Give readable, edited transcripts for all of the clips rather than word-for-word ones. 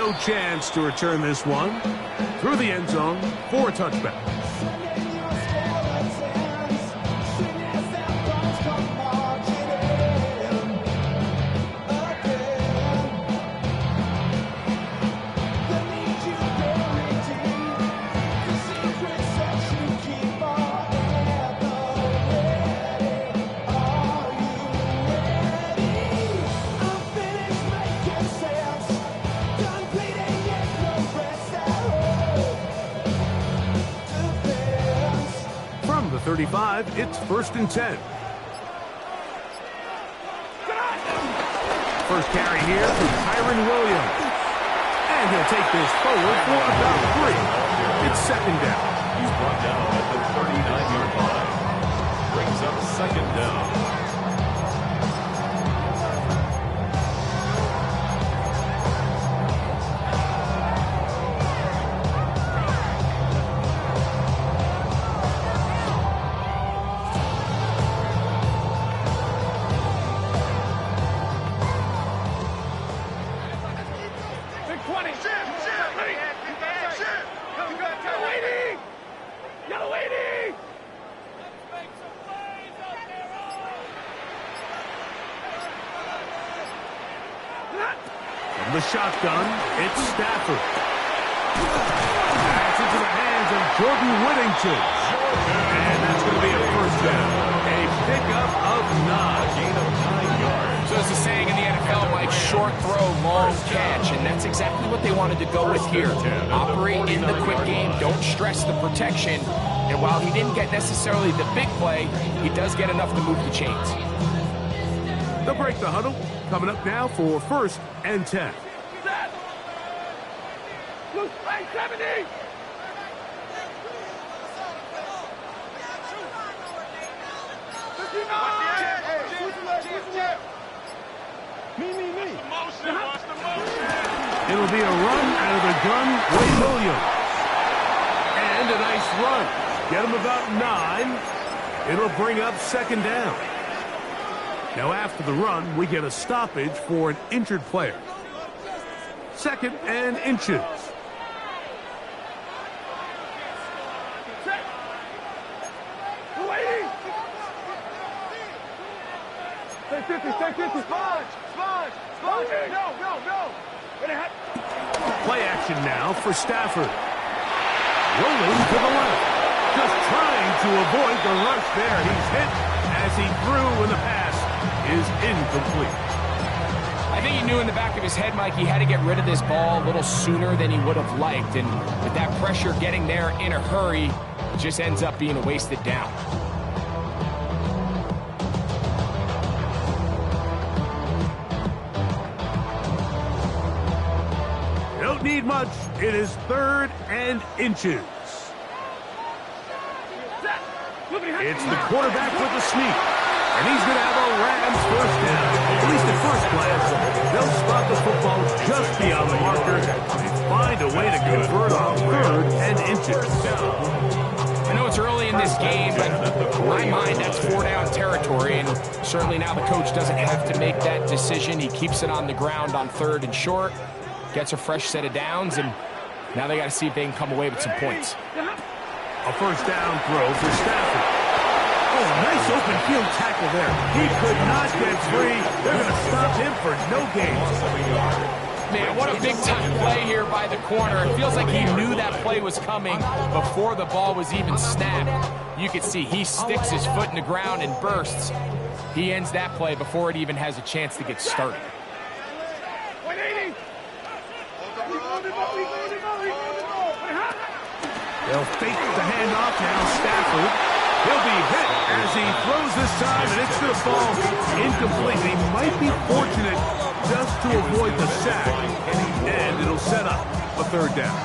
no chance to return this one. Through the end zone for a touchback. From the 35, it's 1st and 10. First carry here to Kyron Williams. And he'll take this forward for about 3. It's 2nd down. He's brought down at the 39-yard line. Brings up 2nd down. From the shotgun, it's Stafford. That's into the hands of Jordan Whittington. And that's going to be a 1st down. A pickup of 9. Gain of 9 yards. So as the saying in the NFL, Mike, short throw, long catch. And that's exactly what they wanted to go with here. Operate in the quick game. Don't stress the protection. And while he didn't get necessarily the big play, he does get enough to move the chains. They'll break the huddle. Coming up now for 1st and 10. Loose play 70. It'll be a run out of the gun, Wade Williams. And a nice run. Get him about 9. It'll bring up 2nd down. Now after the run, we get a stoppage for an injured player. 2nd and inches. Stay 50, sponge. No. Play action now for Stafford. Rolling to the left. Just trying to avoid the rush there. He's hit as he threw, and the pass is incomplete. I think he knew in the back of his head, Mike, he had to get rid of this ball a little sooner than he would have liked. And with that pressure getting there in a hurry, it just ends up being a wasted down. Don't need much. It is 3rd and inches. It's the quarterback with the sneak. And he's going to have a Rams 1st down. At least at first glance, they'll spot the football just beyond the marker and find a way to convert on 3rd and inches. I know it's early in this game, but in my mind, that's 4-down territory. And certainly now the coach doesn't have to make that decision. He keeps it on the ground on 3rd and short, gets a fresh set of downs, and now they got to see if they can come away with some points. A 1st down throw for Stafford. Oh, nice open field tackle there. He could not get free. They're going to stop him for no gain. Man, what a big-time play here by the corner. It feels like he knew that play was coming before the ball was even snapped. You can see he sticks his foot in the ground and bursts. He ends that play before it even has a chance to get started. They'll fake the handoff now. Stafford. He'll be hit as he throws this time, and it's going to fall incomplete. He might be fortunate just to avoid the sack, and it'll set up a 3rd down.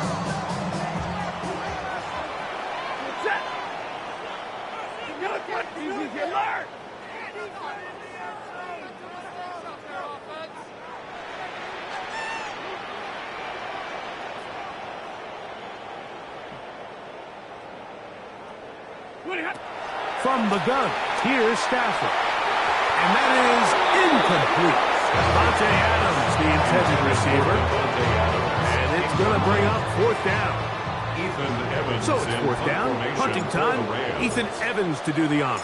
From the gun, here's Stafford. And that is incomplete. Devontae Adams, the intended receiver. It'll bring up 4th down. Ethan Evans. So it's 4th down. Hunting time. Ethan Evans to do the honor.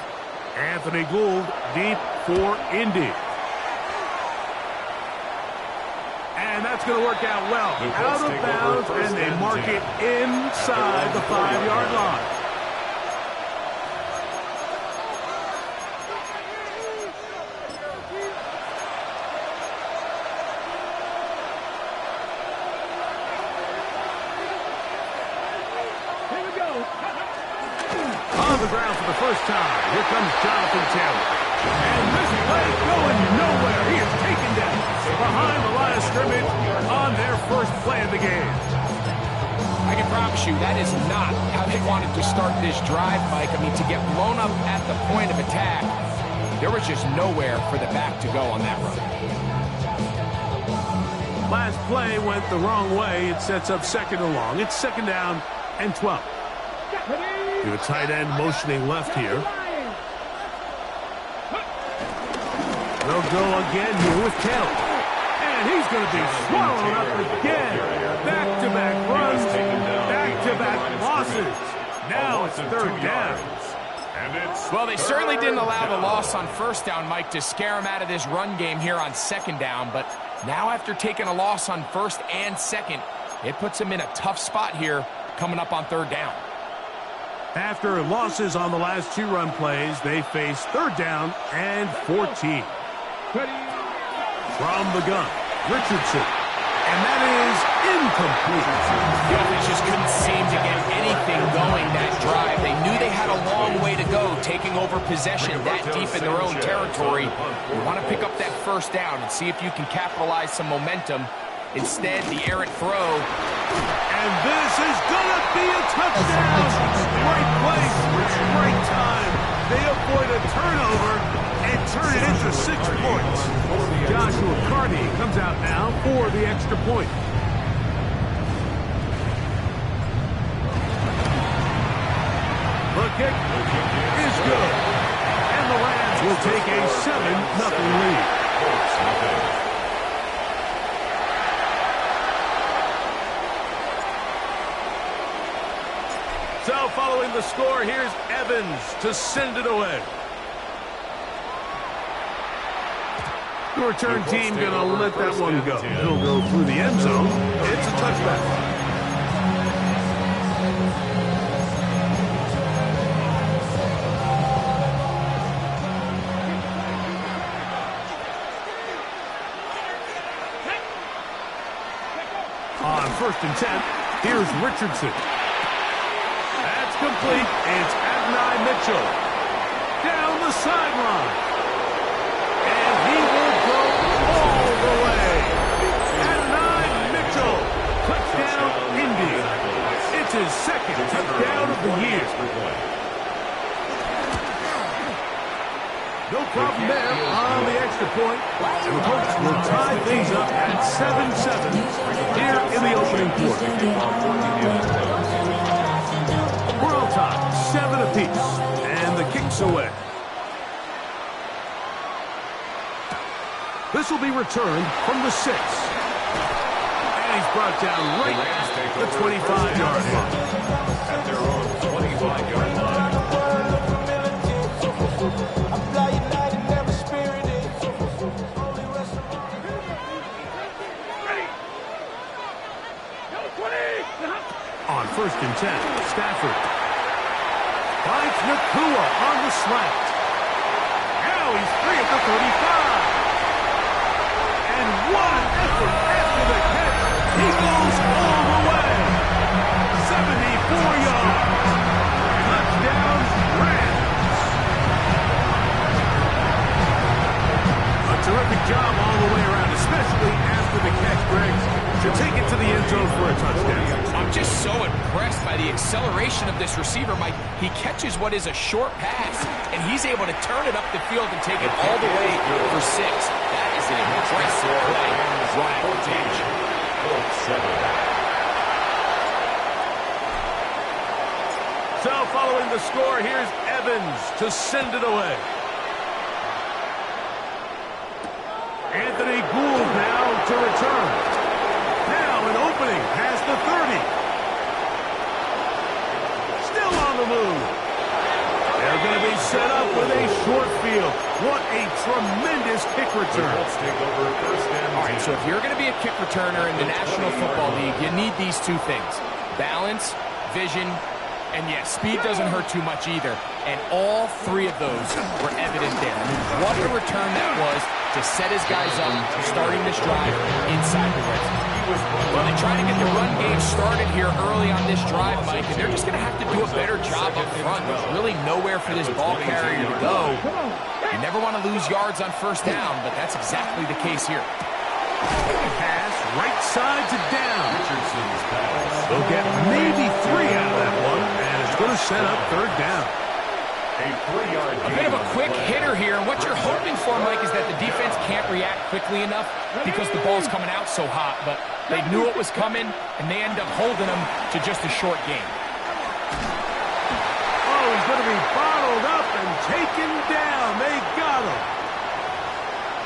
Anthony Gould deep for Indy. And that's going to work out well. Out of bounds, and they mark it inside the 5-yard line. Here we go. On the ground for the first time. Here comes Jonathan Taylor. And this play going nowhere. He is taken down behind the line of scrimmage on their first play of the game. I can promise you that is not how they wanted to start this drive, Mike. I mean, to get blown up at the point of attack, there was just nowhere for the back to go on that run. Last play went the wrong way. It sets up 2nd and long. It's 2nd down and 12. To a tight end motioning left here. They'll go again here with Taylor. And he's going to be swallowed up again. Back-to-back runs, back-to-back losses. Now it's 3rd down. Well, they certainly didn't allow the loss on 1st down, Mike, to scare him out of this run game here on 2nd down. But now after taking a loss on 1st and 2nd, it puts him in a tough spot here coming up on 3rd down. After losses on the last 2 run plays, they face 3rd down and 14. From the gun, Richardson. And that is incomplete. The offense just couldn't seem to get anything going that drive. They knew they had a long way to go, taking over possession that deep in their own territory. You want to pick up that 1st down and see if you can capitalize some momentum. Instead, the errant throw. And this is going to be a touchdown. Right place, right time. They avoid a turnover and turn it into 6 points. Joshua Carney comes out now for the extra point. The kick is good. And the Rams will take a 7-0 lead. So following the score, here's Evans to send it away. The return team going to let that one go. It'll go through the end zone. It's a touchback. On 1st and 10, here's Richardson. That's complete. It's Adonai Mitchell. Down the sideline. And he will go all the way. Adonai Mitchell. Touchdown, Indy. It's his 2nd touchdown of the year. No problem there on the extra point. And the Colts will tie things up at 7-7 here in the opening quarter. We're all tied, 7 apiece, and the kick's away. This will be returned from the 6. And he's brought down right at the 25-yard line. At their own 25-yard line. On 1st and 10, Stafford finds Nakua on the slant. Now he's free at the 35. And what an effort after the catch. He goes all the way. 74 yards. Touchdown, Rams. A terrific job all the way around, especially after the catch, Greg. Should take it to the end zone for a touchdown. I'm just so impressed by the acceleration of this receiver, Mike. He catches what is a short pass, and he's able to turn it up the field and take it all the way for 6. That is an impressive play. So following the score, here's Evans to send it away. Anthony Gould now to return. Now an opening past the 30. tremendous kick return. Let's take over first and All right, so if you're going to be a kick returner in the National Football League, you need these two things: balance, vision, and yes, speed doesn't hurt too much either. And all three of those were evident there. I mean, what a return that was to set his guys up, starting this drive inside the red zone. Well, they try to get the run game started here early on this drive, Mike, and they're just going to have to do a better job up front. There's really nowhere for this ball carrier to go. You never want to lose yards on first down, but that's exactly the case here. Pass right side to down. Richardson's pass. They'll get maybe 3 out of that one, and it's going to set up third down. A 3-yard A bit of a quick hitter here, and what you're hoping for, Mike, is that the defense can't react quickly enough because the ball's coming out so hot, but they knew it was coming, and they end up holding them to just a short game. Oh, he's going to be bottled up and taken down. They got him.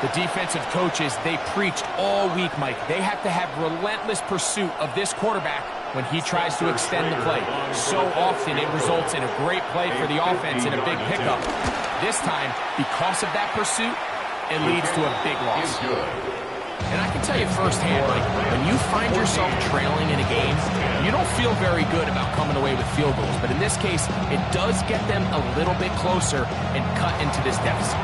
The defensive coaches, they preached all week, Mike. They have to have relentless pursuit of this quarterback when he tries to extend the play. So often it results in a great play for the offense and a big pickup. This time, because of that pursuit, it leads to a big loss. And I can tell you firsthand, Mike, when you find yourself trailing in a game, you don't feel very good about coming away with field goals. But in this case, it does get them a little bit closer and cut into this deficit.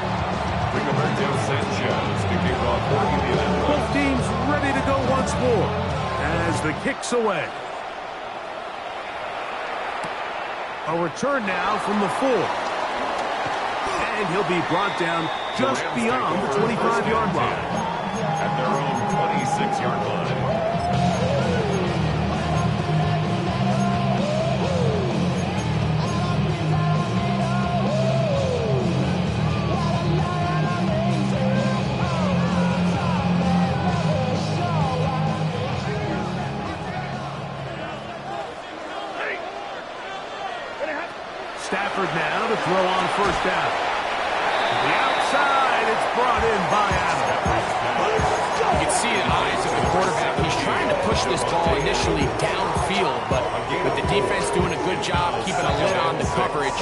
Rigoberto Sanchez to kick off for Indianapolis. Both teams ready to go once more as the kick's away. A return now from the 4. And he'll be brought down just beyond the 25-yard line. At their own 26-yard line. Stafford now to throw on first down. To the outside, it's brought in by Adams. You can see the eyes of the quarterback. He's trying to push this ball initially downfield, but with the defense doing a good job keeping a lid on the coverage,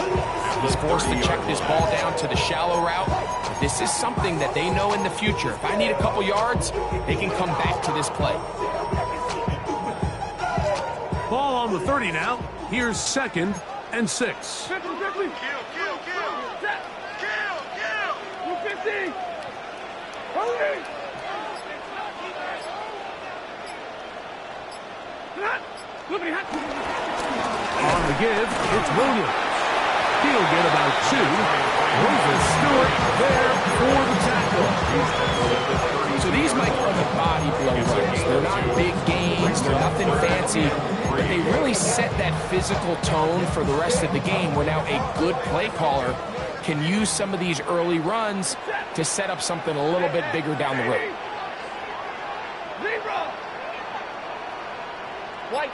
he's forced to check this ball down to the shallow route. But this is something that they know in the future. If I need a couple yards, they can come back to this play. Ball on the 30 now. Here's 2nd and 6. Quickly. Kill. Set. Kill. 250. Hurry. On the give, it's Williams. He'll get about 2. Moses Stewart there for the tackle. So these, Mike, are the body blow runs. They're not big gains. They're nothing fancy. But they really set that physical tone for the rest of the game where now a good play caller can use some of these early runs to set up something a little bit bigger down the road. White.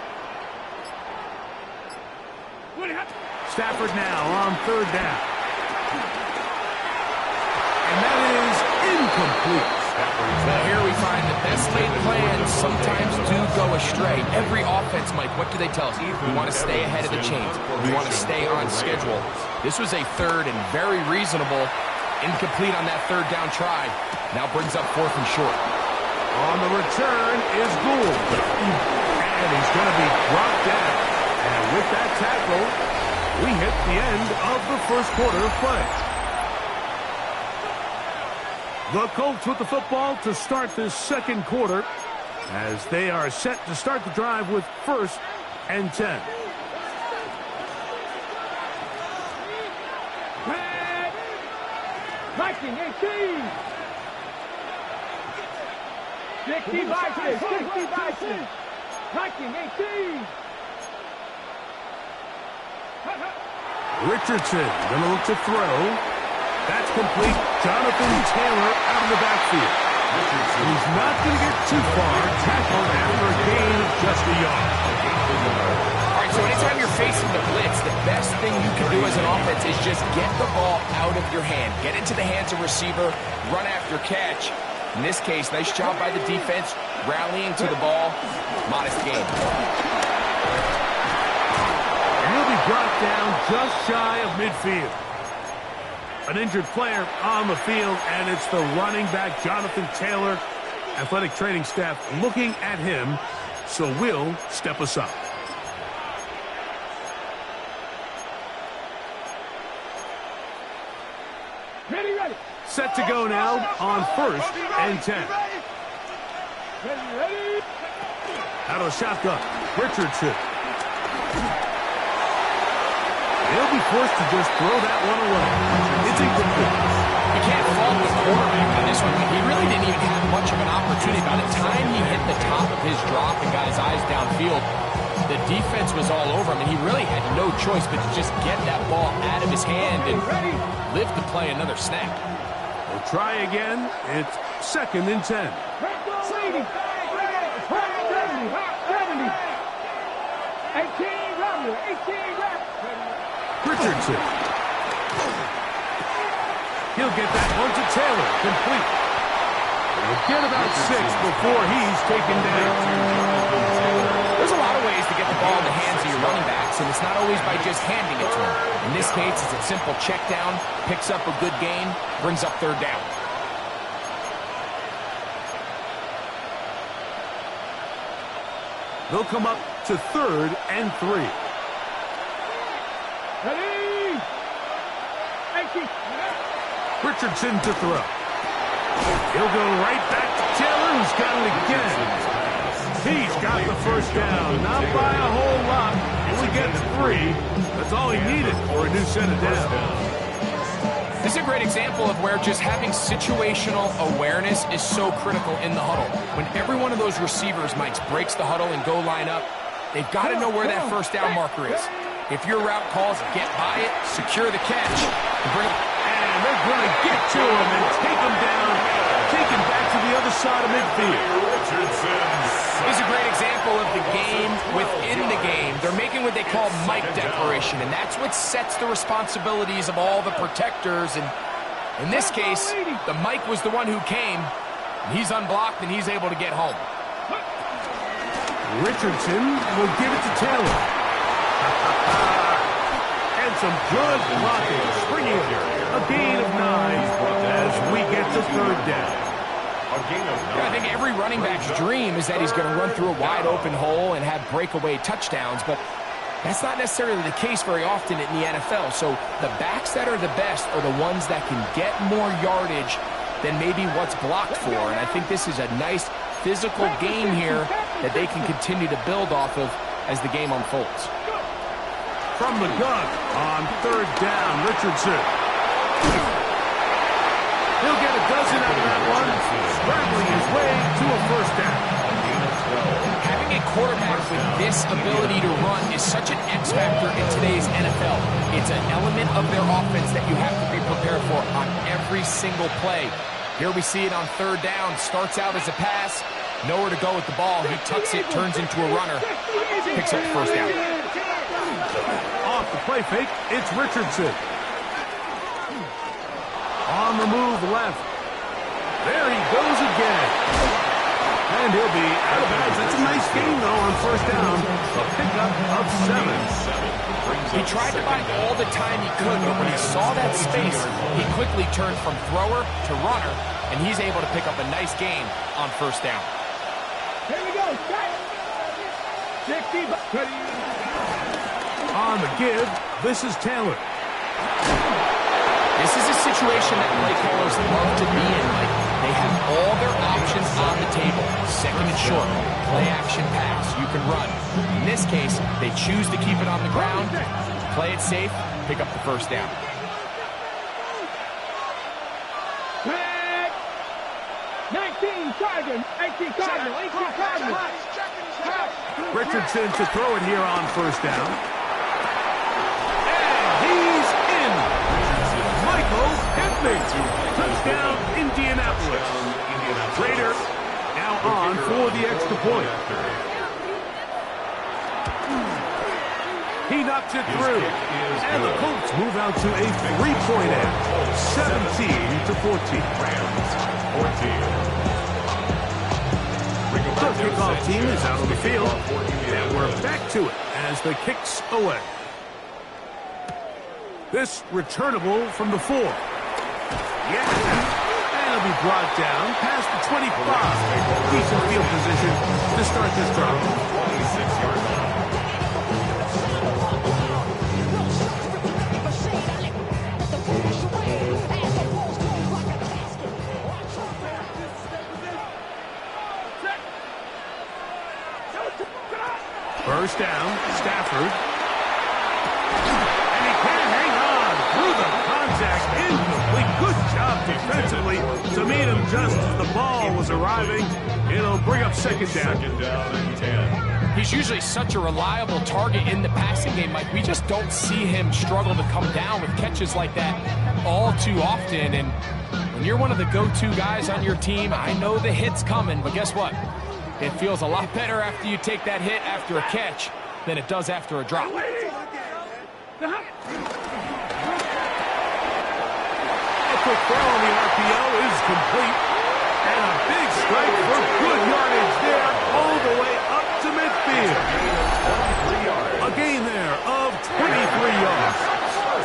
Stafford now on 3rd down. And that is incomplete. Now here we find the best laid plans sometimes do go astray. Every offense, Mike, what do they tell us? We want to stay ahead of the chains. We want to stay on schedule. This was a 3rd and very reasonable. Incomplete on that 3rd down try. Now brings up 4th and short. On the return is Gould. And he's going to be brought down. And with that tackle, we hit the end of the first quarter of play. The Colts with the football to start this 2nd quarter as they are set to start the drive with 1st and 10. Viking 18. 60 Viking. Viking 18. Richardson going to look to throw. That's complete. Jonathan Taylor out of the backfield. He's not going to get too far. Tackled after a gain of just a yard. All right, so anytime you're facing the blitz, the best thing you can do as an offense is just get the ball out of your hand. Get into the hands of receiver, run after catch. In this case, nice job by the defense, rallying to the ball. Modest gain. And he'll be brought down just shy of midfield. An injured player on the field, and it's the running back, Jonathan Taylor. Athletic training staff looking at him, so we'll step us up. Ready. Set to go now on 1st and 10. Ready. Out of shotgun, Richardson. He'll be forced to just throw that one away. It's incomplete. You can't fault the quarterback on this one, but he really didn't even have much of an opportunity. By the time he hit the top of his drop and got his eyes downfield, the defense was all over him, and he really had no choice but to just get that ball out of his hand and live to play another snap. We'll try again. It's 2nd and 10. 70. 18 Richardson. He'll get that one to Taylor. Complete. We'll get about 6 before he's taken down. There's a lot of ways to get the ball in the hands of your running backs, and it's not always by just handing it to them. In this case, it's a simple check down, picks up a good gain, brings up 3rd down. They'll come up to 3rd and 3. Ready. 18. Richardson to throw. He'll go right back to Taylor, who's got it again. He's got the 1st down, not by a whole lot. He'll get 3. That's all he needed for a new set of downs. This is a great example of where just having situational awareness is so critical in the huddle. When every one of those receivers, Mike, breaks the huddle and go line up, they've got to know where that 1st down marker is. If your route calls, get by it, secure the catch, and bring it. And they're going to get to him and take him down, take him back to the other side of midfield. This is a great example of the game within the game. They're making what they call Mike declaration, and that's what sets the responsibilities of all the protectors. And in this case, the Mike was the one who came. He's unblocked, and he's able to get home. Richardson will give it to Taylor. And some good blocking, springing a gain of 9 as we get to 3rd down. I think every running back's dream is that he's going to run through a wide open hole and have breakaway touchdowns, but that's not necessarily the case very often in the NFL. So the backs that are the best are the ones that can get more yardage than maybe what's blocked for, and I think this is a nice physical game here that they can continue to build off of as the game unfolds. From the gun on 3rd down, Richardson. He'll get a dozen out of that one, scrambling his way to a 1st down. Having a quarterback with this ability to run is such an X factor in today's NFL. It's an element of their offense that you have to be prepared for on every single play. Here we see it on 3rd down. Starts out as a pass, nowhere to go with the ball. He tucks it, turns into a runner, picks up the 1st down. Off the play fake, it's Richardson. On the move left. There he goes again. And he'll be out of bounds. That's a nice gain, though, on 1st down. A pickup of 7. He tried to buy all the time he could, but when he saw that space, he quickly turned from thrower to runner, and he's able to pick up a nice gain on 1st down. Here we go. 60. On the give, this is Taylor. This is a situation that play callers love to be in. Like, they have all their options on the table. 2nd and short, play action pass, you can run. In this case, they choose to keep it on the ground, play it safe, pick up the 1st down. 19 Cardinals. 18 Cardinals. 18 Cardinals. Richardson to throw it here on 1st down. And he's in. Michael Hempney. Touchdown, Indianapolis. Raider now on for the extra point. He knocks it through. And the Colts move out to a 3-point edge. 17-14. The kickoff team is out on the field. And we're back to it as the kick's away. This returnable from the 4. Yeah. And he'll be brought down past the 25. Decent field position to start this drive. 26-yard line. First down, Stafford. And he can't hang on through the contact. Incomplete. Good job defensively to meet him just as the ball was arriving. It'll bring up second down. Second down and 10. He's usually such a reliable target in the passing game, Mike. We just don't see him struggle to come down with catches like that all too often. And when you're one of the go-to guys on your team, I know the hit's coming, but guess what? It feels a lot better after you take that hit after a catch than it does after a drop. A quick throw on the RPO is complete. And a big strike for good yardage there all the way up to midfield. A gain there of 23 yards.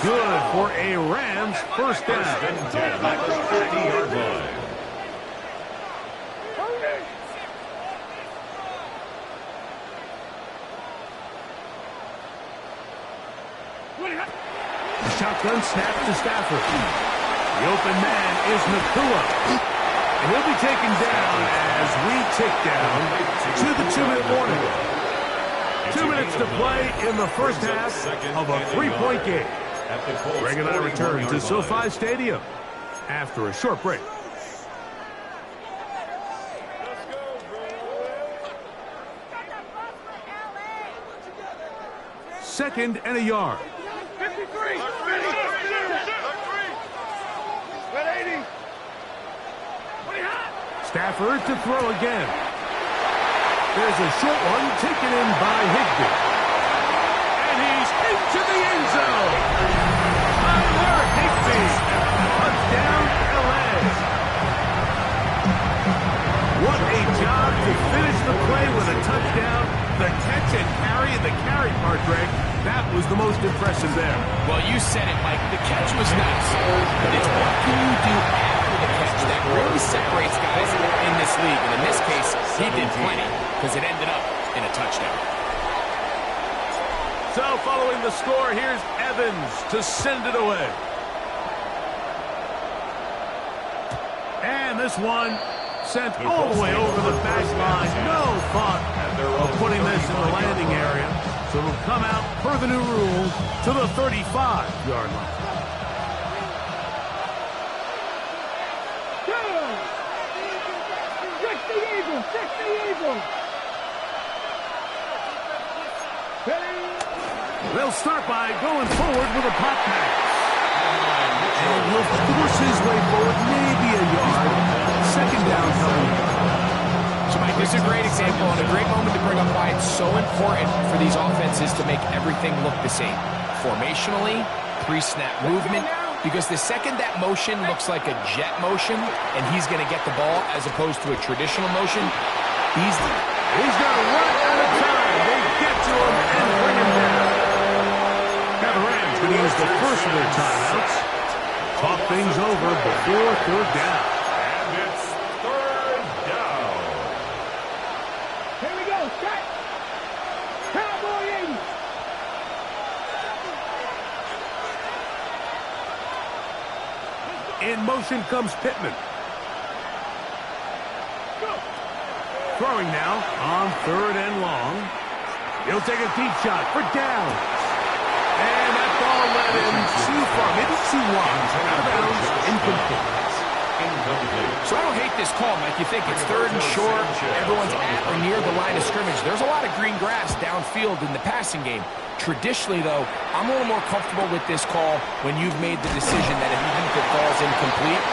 Good for a Rams first down. First and 10 at the 30-yard line. The shotgun snap to Stafford. The open man is Nakua. And he'll be taken down as we tick down to the 2-minute warning. 2 minutes to play in the first half of a 3-point game. Greg and I return to SoFi Stadium after a short break. Second and a yard. 53. Stafford to throw again. There's a short one taken in by Higbee. And he's into the end zone. Tyler Higbee. Touchdown, LA. What a job to finish the play with a touchdown. The catch and carry, the carry part, Greg, that was the most impressive there. Well, you said it, Mike. The catch was nice. But it's what can you do after the catch that really separates guys in this league. And in this case, he did plenty because it ended up in a touchdown. So following the score, here's Evans to send it away. And this one sent all the way over the back line. No thought of putting this in the landing area. So it'll come out per the new rule to the 35-yard line. Check the Eagles. They'll start by going forward with a pop pass. And he'll force his way forward, maybe a yard. Second down coming. So, Mike, this is a great example and a great moment to bring up why it's so important for these offenses to make everything look the same. Formationally, pre-snap movement, because the second that motion looks like a jet motion and he's going to get the ball as opposed to a traditional motion, he's going to run out of time. They get to him and bring him down. Now the Rams going to use the first of their timeouts. Talk things over before third down. And it's third down. Here we go. Set. Cowboy 80. In motion comes Pittman. Throwing now on third and long. He'll take a deep shot for down. And that ball led him too far, maybe too long. Out of bounds, incomplete. So I don't hate this call, Mike. You think it's third and short, everyone's at or near the line of scrimmage. There's a lot of green grass downfield in the passing game. Traditionally, though, I'm a little more comfortable with this call when you've made the decision that even if it falls incomplete,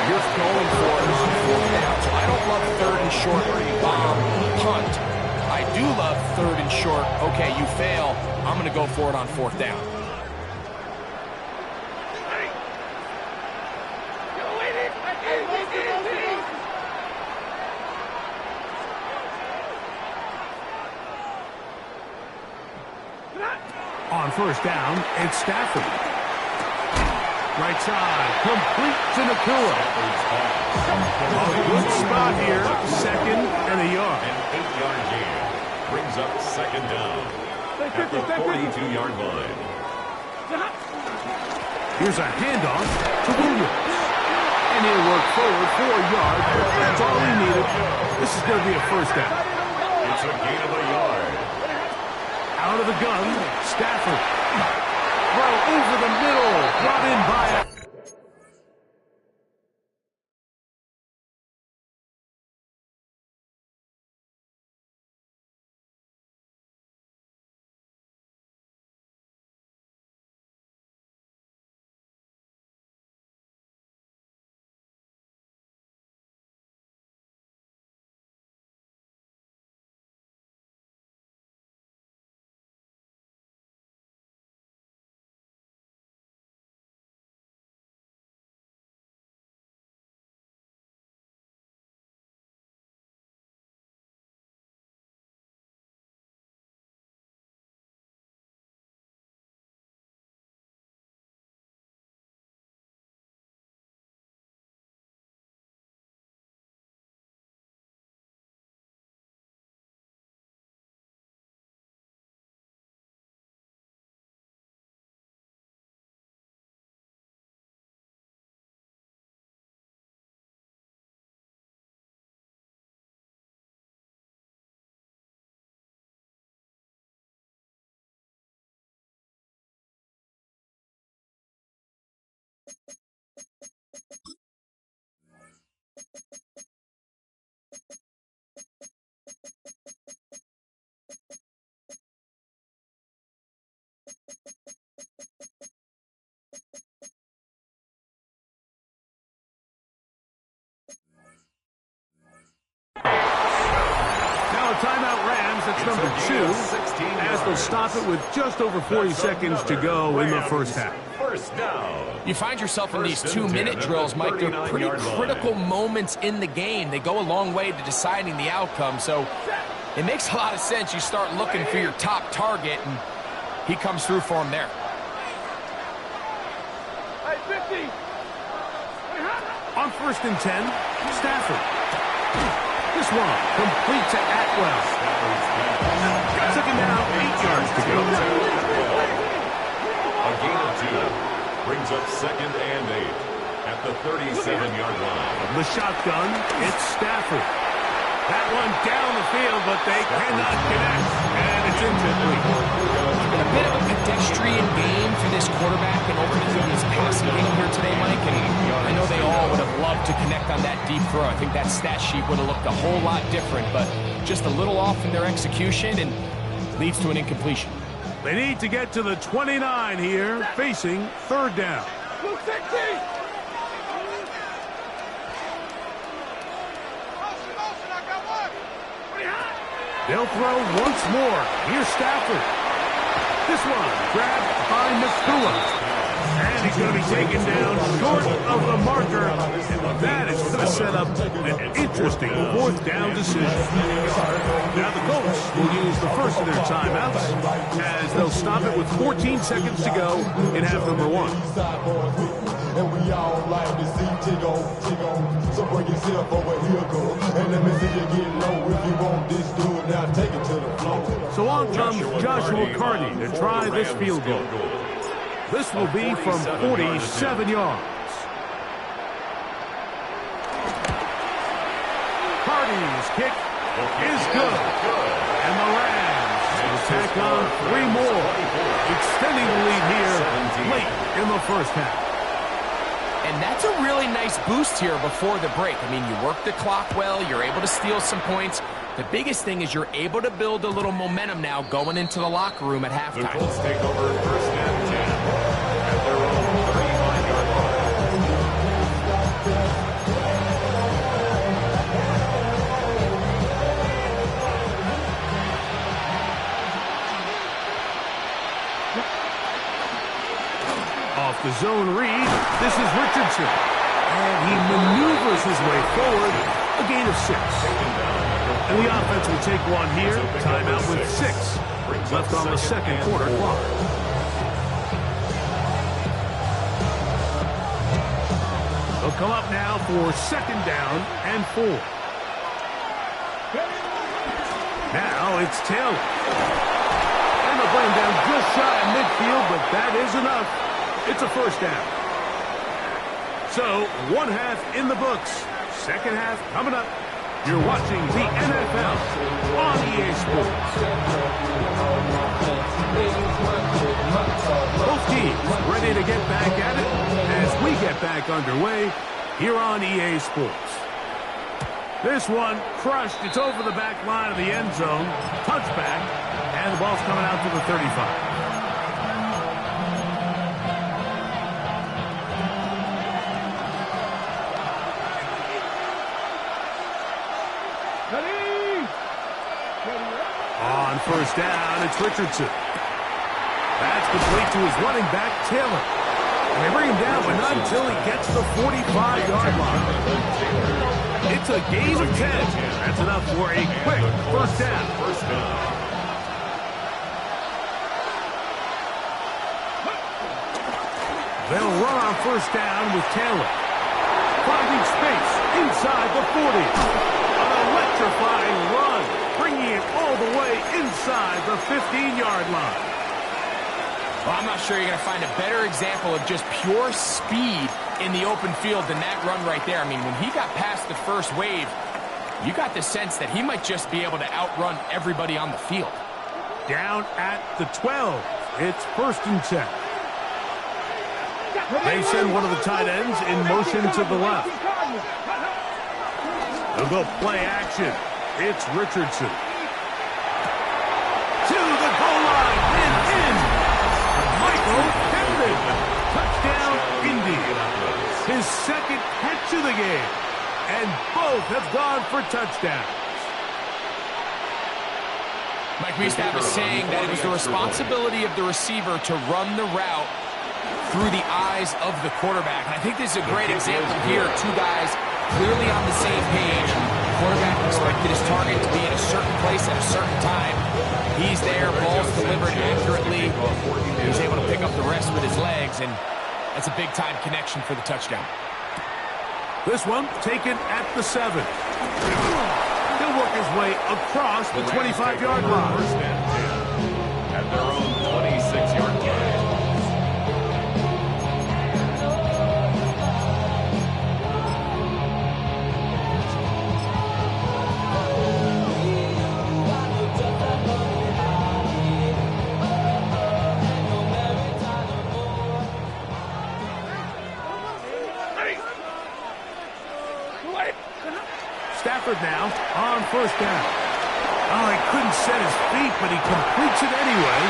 you're going for it on fourth down. So I don't love third and short where you bomb, punt. I do love third and short. Okay, you fail. I'm going to go for it on fourth down. On first down, it's Stafford. Right side, complete to Nakua. A good spot here, second and a yard. An 8-yard gain brings up second down at the 42-yard line. Here's a handoff to Williams. And he'll work forward 4 yards. That's all he needed. This is going to be a first down. It's a gain of a yard. Out of the gun, Stafford. Throw over the middle. Brought in by a... Now a timeout Rams, that's number 2, as they'll stop it with just over 40 seconds to go in the first half. First down. You find yourself in these 2-minute drills, Mike. They're pretty critical moments in the game. They go a long way to deciding the outcome, so it makes a lot of sense. You start looking for your top target, and he comes through for him there. Hey, 50. On 1st and 10, Stafford. This one, complete to Atwell. Second down, 8 yards to go. A gain of 2 brings up second and 8 at the 37-yard line. From the shotgun, it's Stafford. That one down the field, but they cannot connect, and it's incomplete. It's been a bit of a pedestrian game for this quarterback and ultimately his passing game here today, Mike. And I know they all would have loved to connect on that deep throw. I think that stat sheet would have looked a whole lot different, but just a little off in their execution and leads to an incompletion. They need to get to the 29 here, facing 3rd down. Blue 16. They'll throw once more. Here's Stafford. This one grabbed by Nakua. And he's going to be taken down short of the marker. And that is going to set up an interesting 4th down decision. Now the Colts will use the first of their timeouts as they'll stop it with 14 seconds to go in half number 1. And we all like to see Tigo. So bring yourself over here, go. And let me see you get low. If you want this dude, now take it to the floor. So on comes Joshua Carney to try this field goal. This will be from 47 yards. Carney's kick is good. And the Rams will tack on 3 more, extending the lead here late in the first half. And that's a really nice boost here before the break. I mean, you work the clock well, you're able to steal some points. The biggest thing is you're able to build a little momentum now going into the locker room at halftime. The Colts take over 1st and 10 at their own 35-yard line. Off the zone read, this is Richardson. And he maneuvers his way forward, a gain of 6. And the offense will take one here, timeout with 6 left on the 2nd quarter clock. They'll come up now for second down and 4. Now it's Taylor. And they'll bring him down just shy of midfield, but that is enough. It's a first down. So, one half in the books. Second half coming up. You're watching the NFL on EA Sports. Both teams ready to get back at it as we get back underway here on EA Sports. This one crushed. It's over the back line of the end zone. Touchback. And the ball's coming out to the 35. On first down, it's Richardson. That's complete to his running back, Taylor. And they bring him down, but not until he gets the 45-yard line. It's a gain of 10. That's enough for a quick first down. They'll run on first down with Taylor. Finding space inside the 40. An electrifying run, bringing it all the way inside the 15-yard line. Well, I'm not sure you're going to find a better example of just pure speed in the open field than that run right there. I mean, when he got past the first wave, you got the sense that he might just be able to outrun everybody on the field. Down at the 12. It's first and 10. They send one of the tight ends in motion to the left. They'll go play action. It's Richardson. To the goal line and in. Michael Pittman. Touchdown, Indy. His second catch of the game. And both have gone for touchdowns. Mike, we used to have a saying that it was the responsibility of the receiver to run the route through the eyes of the quarterback. And I think this is a great example here. Two guys clearly on the same page. The quarterback expected his target to be in a certain place at a certain time. He's there, ball's delivered accurately. He's able to pick up the rest with his legs, and that's a big-time connection for the touchdown. This one taken at the 7. He'll work his way across the 25-yard line. At their own 26-yard line. Stafford now on first down. Oh, he couldn't set his feet, but he completes it anyway.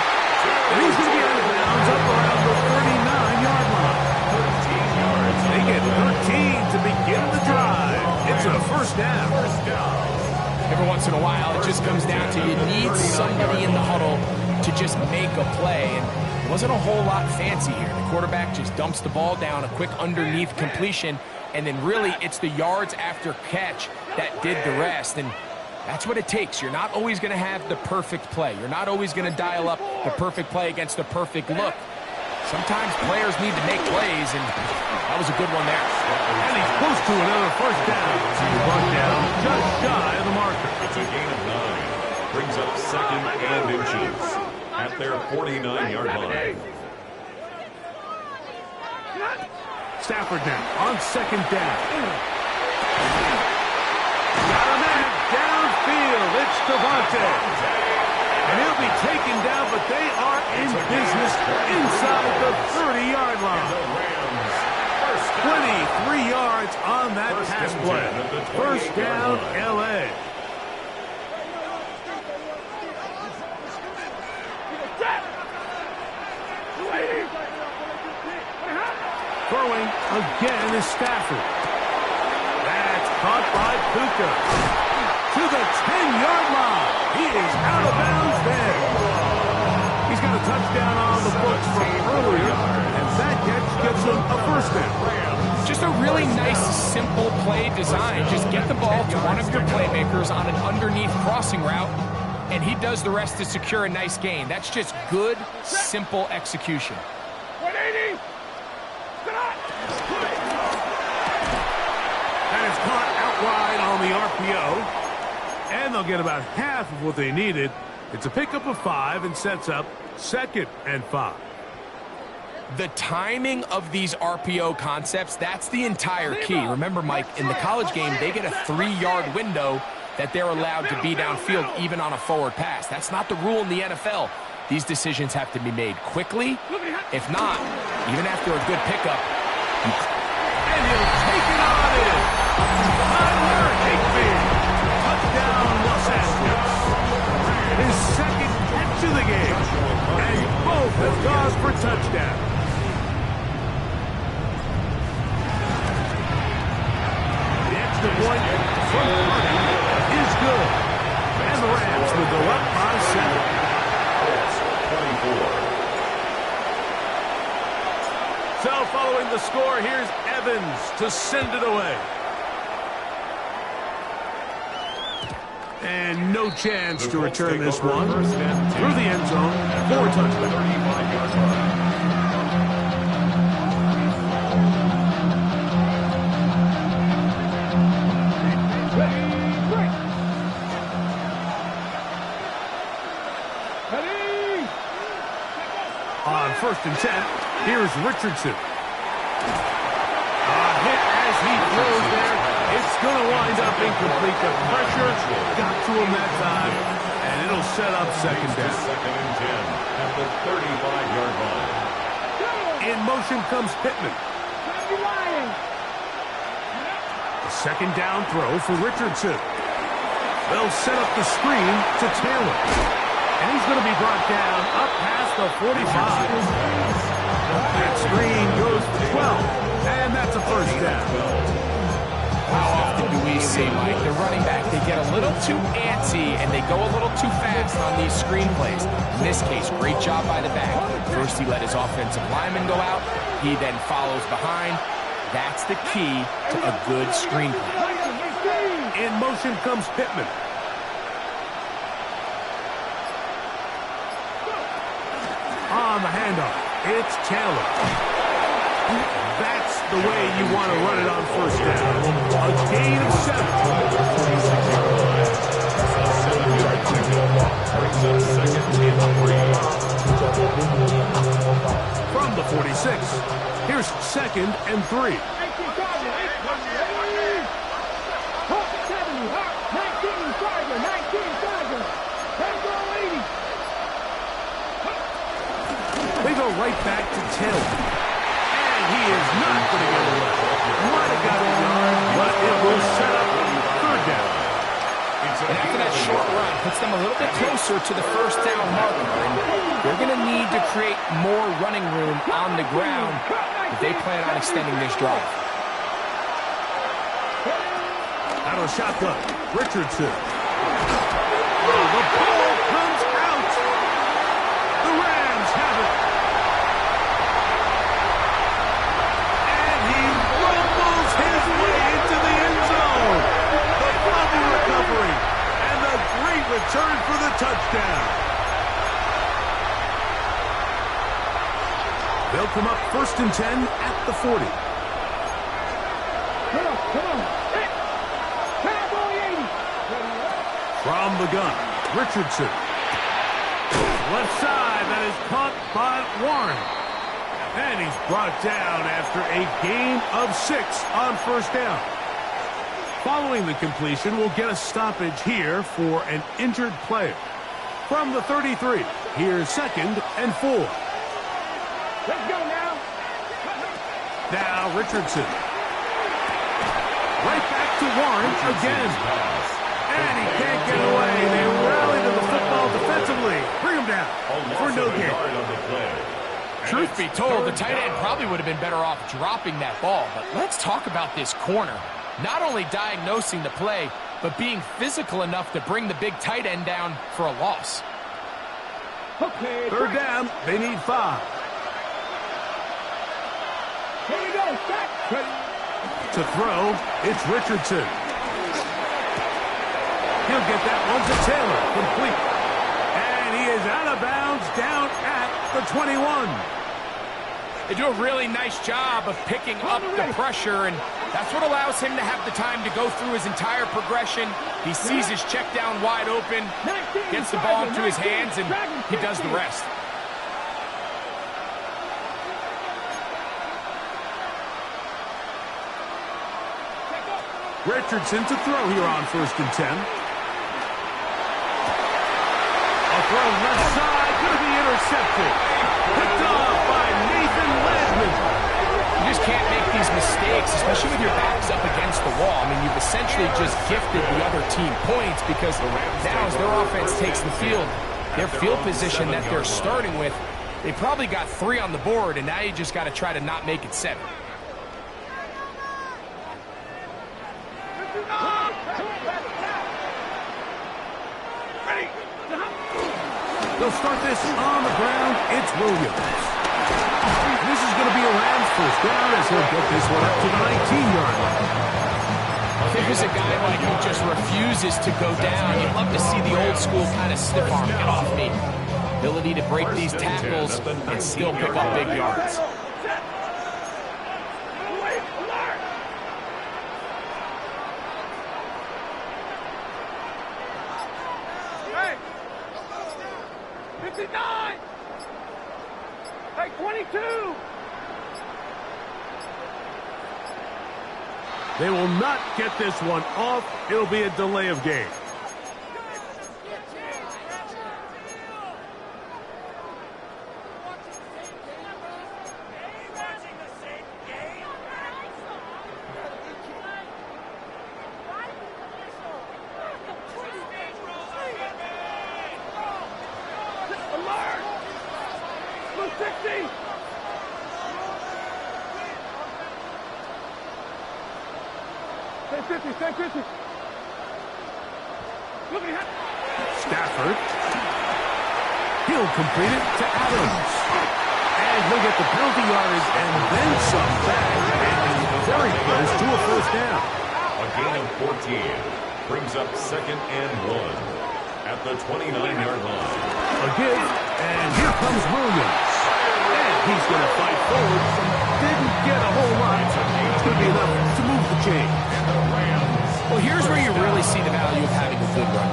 And he's going to be out of bounds up around the 39-yard line. 13 yards. They get 13 to begin the drive. It's a first down. Every once in a while, it just comes down to you need somebody in the huddle to just make a play. And it wasn't a whole lot fancy here. The quarterback just dumps the ball down, a quick underneath completion, and then really it's the yards after catch that did the rest. And that's what it takes. You're not always going to have the perfect play. You're not always going to dial up the perfect play against the perfect look. Sometimes players need to make plays, and that was a good one there. And he's close to another first down. Brought down just shy of the marker. It's a gain of 9. Brings up second and inches at their 49-yard line. Stafford now on second down. Got a man downfield. It's Devontae. And he'll be taken down, but they are in business inside the 30-yard line. 23 yards on that pass play. First down, L.A. Throwing again is Stafford. That's caught by Puka. To the 10-yard line. He is out of bounds there. He's got a touchdown on the books from earlier, and that catch gets him a first down. Just a really nice, simple play design. Just get the ball to one of your playmakers on an underneath crossing route, and he does the rest to secure a nice gain. That's just good, simple execution. 180. RPO. And they'll get about half of what they needed. It's a pickup of 5 and sets up 2nd and 5. The timing of these RPO concepts, that's the entire key. Remember, Mike, in the college game, they get a 3-yard window that they're allowed to be downfield even on a forward pass. That's not the rule in the NFL. These decisions have to be made quickly. If not, even after a good pickup. And he'll take it on in. Tyler Higbee. Touchdown, Los Angeles. His 2nd catch of the game. And both have gone for touchdown. The extra point from Purdy is good. And the Rams will go up by 7. 24. So following the score, here's Evans to send it away. And no chance to return this one through the end zone for a touchdown. 35-yard line. On 1st and 10, here's Richardson. A hit as he throws there. It's going to wind up incomplete. The pressure got to him that time, and it'll set up 2nd down. 2nd and 10 at the 35-yard line. In motion comes Pittman. A 2nd down throw for Richardson. They'll set up the screen to Taylor. And he's going to be brought down up past the 45. That screen goes to 12. And that's a 1st down. How often do we see, Mike, the running back, they get a little too antsy and they go a little too fast on these screen plays. In this case, great job by the back. First, he let his offensive lineman go out. He then follows behind. That's the key to a good screen play. In motion comes Pittman. On the handoff, it's Taylor. That's the way you want to run it on 1st down. A gain of 7. 46-yard line. A 7-yard pickup. Brings up 2nd and 3. From the 46, here's 2nd and 3. They go right back to Taylor. And he is not going to get away. Might have got a yard, but it will set up 3rd down. And after that short run, puts them a little bit closer to the 1st down marker. And they're going to need to create more running room on the ground if they plan on extending this drive. Out of shotgun, Richardson. Oh, the ball comes out. The Rams have it. And he rumbles his way into the end zone. The fumble recovery and the great return for the touchdown. They'll come up 1st and 10 at the 40. Come on. From the gun, Richardson. Left side, that is caught by Warren. And he's brought down after a gain of 6 on 1st down. Following the completion, we'll get a stoppage here for an injured player. From the 33, here's 2nd and 4. Let's go now. Now Richardson. Right back to Warren again. And he can't get away. They rally to the football defensively. Bring him down for no gain. Truth be told, the tight end probably would have been better off dropping that ball. But let's talk about this corner. Not only diagnosing the play, but being physical enough to bring the big tight end down for a loss. Okay. 3rd down. They need 5. Here we go. Stop. To throw, it's Richardson. He'll get that one to Taylor, complete. And he is out of bounds down at the 21. They do a really nice job of picking up the pressure and That's what allows him to have the time to go through his entire progression. He sees his check down wide open, gets the ball into his hands, and he does the rest. Richardson to throw here on 1st and 10. A throw left side, going to be intercepted. Picked off by Nathan Landman. You just can't make these mistakes, especially with your backs up against the wall. I mean, you've essentially just gifted the other team points because now as their offense takes the field, their field position that they're starting with, they probably got 3 on the board, and now you just got to try to not make it 7. They'll start this on the ground. It's Williams. This is going to be a Rams first down as he'll get this one up to the 19-yard line. If it was a guy like who just refuses to go down, you'd love to see the old school kind of stiff arm, get off me. Ability to break these tackles and still pick up big yards. Hey, 22! They will not get this one off. It'll be a delay of game. Alert! Blue 60! Stay 50, stay 50. Look at him. Stafford. He'll complete it to Adams. And he'll get the penalty yardage and then some back. And he's very close to a first down. A gain of 14 brings up 2nd and 1 at the 29-yard line. A give, and here comes Williams. And he's going to fight forward. Didn't get a whole lot. It's going to be enough to move the chain. Well, here's where you really see the value of having a good run.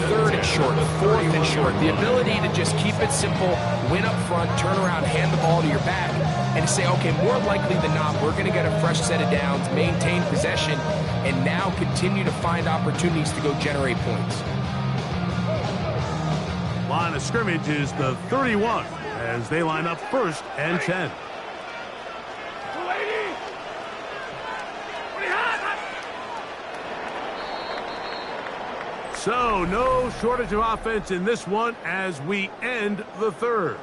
3rd and short, 4th and short. The ability to just keep it simple, win up front, turn around, hand the ball to your back, and say, okay, more likely than not, we're going to get a fresh set of downs, maintain possession, and now continue to find opportunities to go generate points. Line of scrimmage is the 31 as they line up 1st and 10. So, no shortage of offense in this one as we end the 3rd.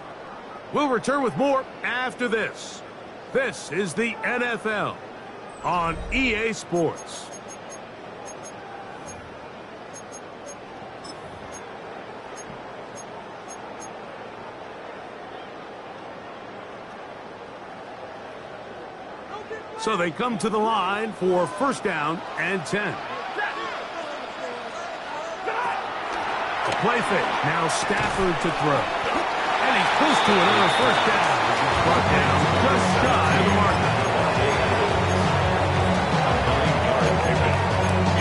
We'll return with more after this. This is the NFL on EA Sports. So they come to the line for 1st down and 10. A play fake. Now Stafford to throw. And he's close to another 1st down. He's brought down just shy of the marker.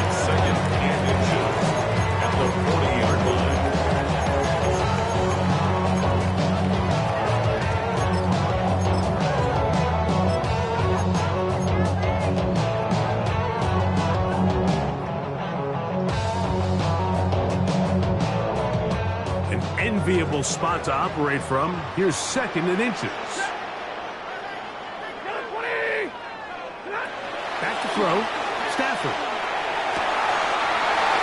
It's 2nd and 2 at the 40-yard line. Enviable spot to operate from. Here's 2nd and inches. Back to throw. Stafford.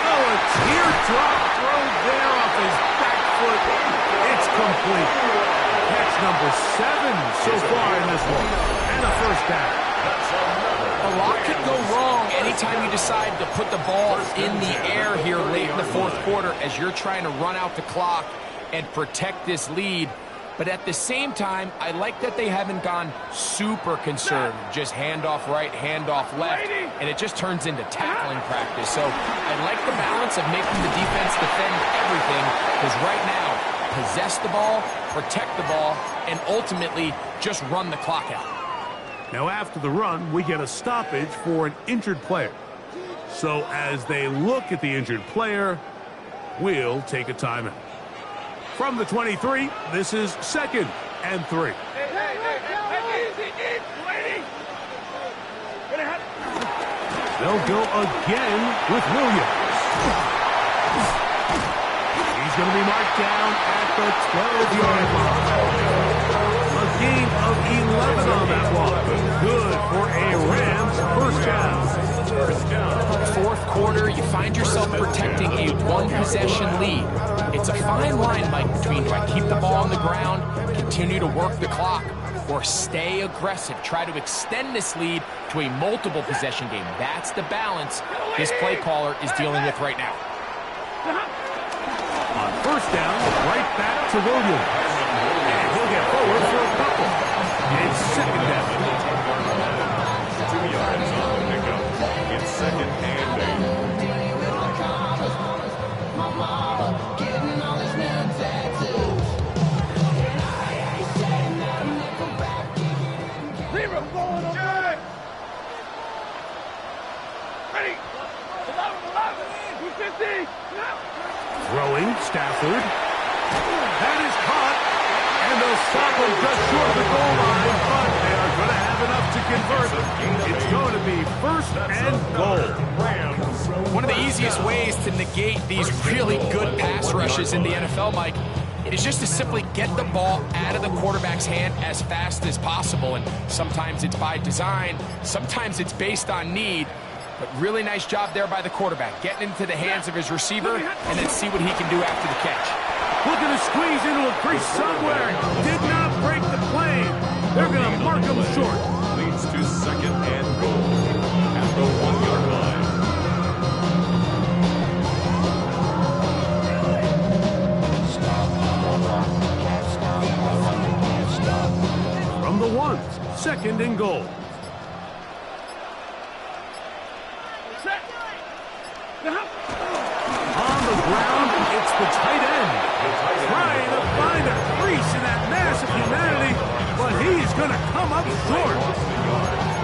Oh, a teardrop throw there off his back foot. It's complete. Catch number 7 so far in this one. And a 1st down. A lot could go wrong anytime you decide to put the ball in the air here late in the 4th quarter as you're trying to run out the clock and protect this lead. But at the same time, I like that they haven't gone super conservative. Just handoff right, handoff left, and it just turns into tackling practice. So I like the balance of making the defense defend everything, because right now, possess the ball, protect the ball, and ultimately just run the clock out. Now after the run, we get a stoppage for an injured player. So as they look at the injured player, we'll take a timeout. From the 23, this is 2nd and 3. They'll go again with Williams. He's going to be marked down at the 12-yard line. A gain of 11 on that walk. Good for a Rams first down. Fourth quarter, you find yourself protecting a one-possession lead. It's a fine line, Mike, between do I keep the ball on the ground, continue to work the clock, or stay aggressive, try to extend this lead to a multiple possession game. That's the balance this play caller is dealing with right now. On first down, right back to Williams. And he'll get forward for a couple. It's 2nd down. 2 yards on the pickup. It's 2nd and 8. Ready. 11, 250. Throwing, Stafford. That is caught. And they'll stop him just short of the goal line, but they are going to have enough to convert. It's going to be 1st and goal. One of the easiest ways to negate these really good pass rushes in the NFL, Mike, is just to simply get the ball out of the quarterback's hand as fast as possible. And sometimes it's by design, sometimes it's based on need. But really nice job there by the quarterback, getting into the hands of his receiver and then see what he can do after the catch. Looking to squeeze into a crease somewhere. Did not break the plane. They're going to mark him short. Leads to 2nd and goal at the 1-yard line. From the 1, 2nd and goal. On the ground, it's the tight end. Trying to find a crease in that mass of humanity, but he's going to come up short.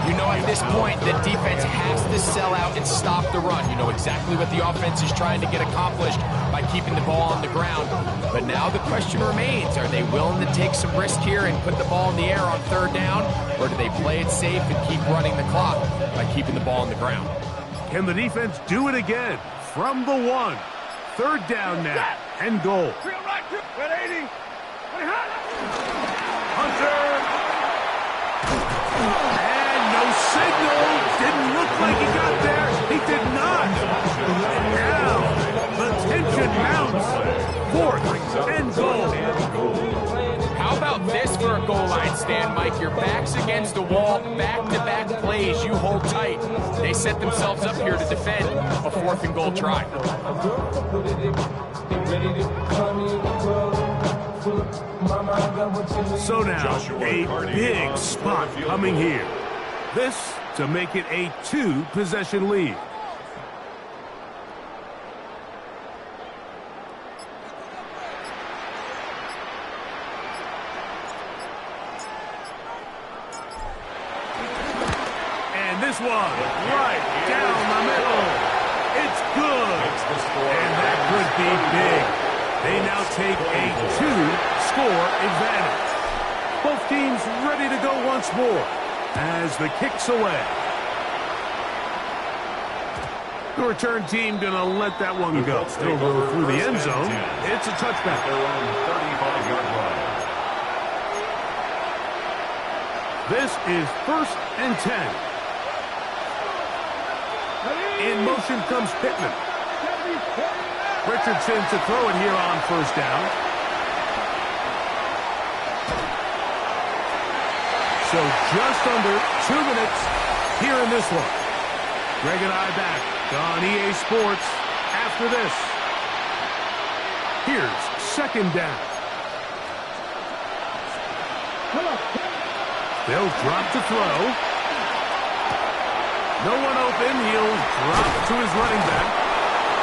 You know, at this point, the defense has to sell out and stop the run. You know exactly what the offense is trying to get accomplished by keeping the ball on the ground. But now the question remains, are they willing to take some risk here and put the ball in the air on 3rd down, or do they play it safe and keep running the clock by keeping the ball on the ground? Can the defense do it again? From the 1, 3rd down now, and goal. Hunter! And no signal. Didn't look like he got there. He did not. And now, the tension mounts. 4th and goal. How about this for a goal line stand, Mike? Your back's against the wall, back-to-back plays, you hold tight. They set themselves up here to defend a 4th and goal try. So now, a big spot coming here. This to make it a 2-possession lead. And this one, right down the middle. It's good. And that could be big. They now take a 2-score advantage. Both teams ready to go once more as the kick's away. The return team going to let that one go. Still go through the end zone. It's a touchback. Their own 35-yard line. This is 1st and 10. In motion comes Pittman. Richardson to throw it here on 1st down. So just under 2 minutes here in this one. Greg and I back on EA Sports after this. Here's 2nd down. They'll drop to throw. No one open. He'll drop to his running back.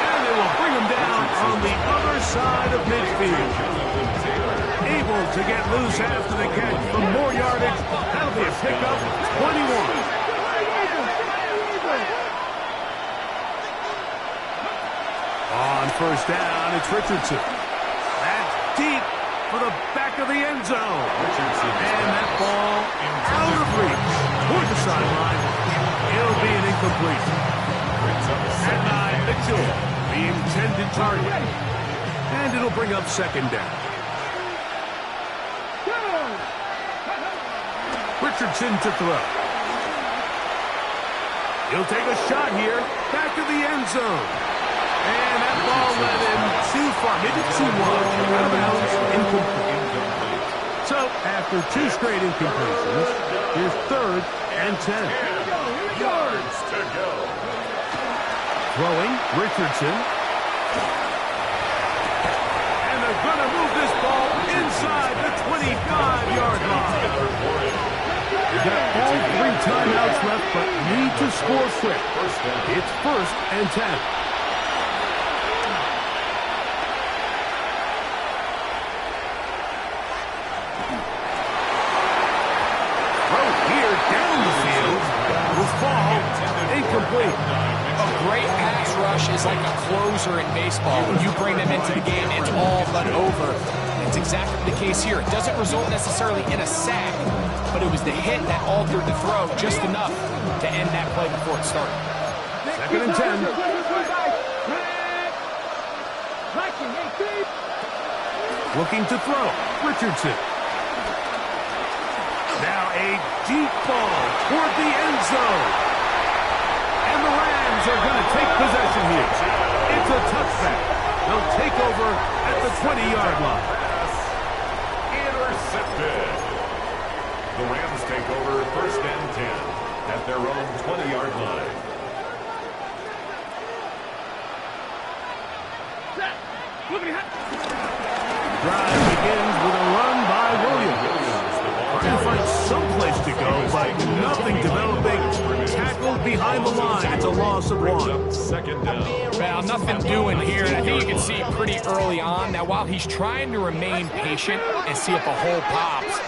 And they will bring him down on the other side of midfield. Able to get loose after the catch for more yardage. That'll That'll be a pickup, 21. On first down, it's Richardson. That's deep for the back of the end zone. And that ball out of reach toward the sideline. It'll be an incompletion. At 9, Mitchell, the intended target. And it'll bring up second down. Richardson to throw. He'll take a shot here, back of the end zone. And that ball led him too far, maybe too wide. Out of bounds, incomplete. So, after 2 straight incompletions, here's 3rd and 10. Yards to go. Throwing, Richardson. And they're going to move this ball inside the 25-yard line. They've got all 3 timeouts left, but need to score quick. It's 1st and 10. Incomplete. A great pass rush is like a closer in baseball. When you bring them into the game, it's all but over. It's exactly the case here. It doesn't result necessarily in a sack, but it was the hit that altered the throw just enough to end that play before it started. 2nd and 10. Looking to throw. Richardson. Now a deep ball toward the end zone. And the Rams are going to take possession here. It's a touchback. They'll take over at the 20-yard line. Intercepted. The Rams take over 1st and 10 at their own 20-yard line. Drive begins with a run by Williams. Trying to find some place to go, but nothing developing. Tackled behind the line. It's a loss of 1. 2nd down. Well, nothing doing here, and I think you can see pretty early on. Now, while he's trying to remain patient and see if a hole pops,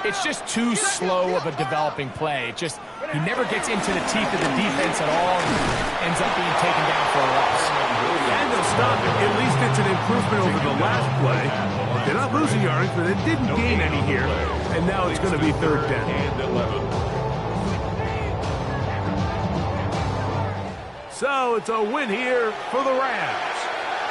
it's just too slow of a developing play. He never gets into the teeth of the defense at all and ends up being taken down for a loss. And they'll stop it. At least it's an improvement over the last play. They're not losing yards, but they didn't gain any here. And now it's going to be 3rd down. And 11. So it's a win here for the Rams.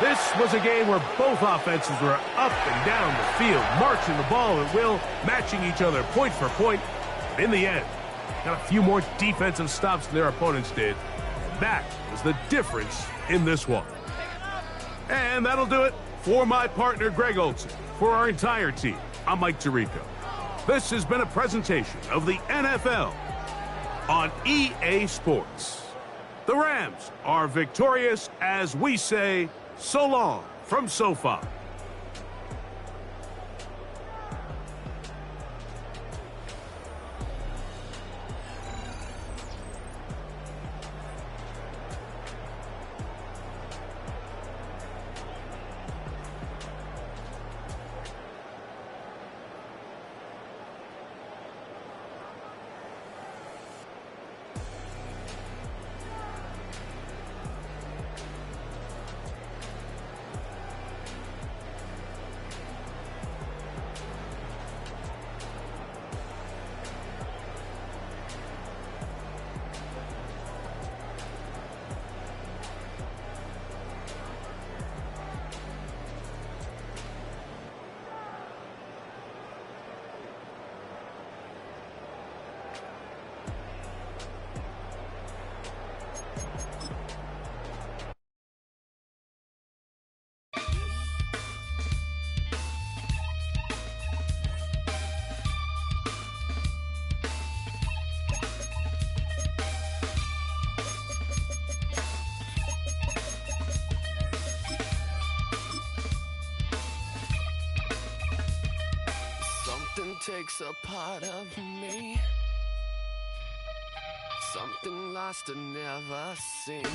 This was a game where both offenses were up and down the field, marching the ball at will, matching each other point for point. In the end, got a few more defensive stops than their opponents did. That was the difference in this one. And that'll do it for my partner, Greg Olson. For our entire team, I'm Mike Tirico. This has been a presentation of the NFL on EA Sports. The Rams are victorious as we say so long from SoFi. Takes a part of me, something lost and never seen.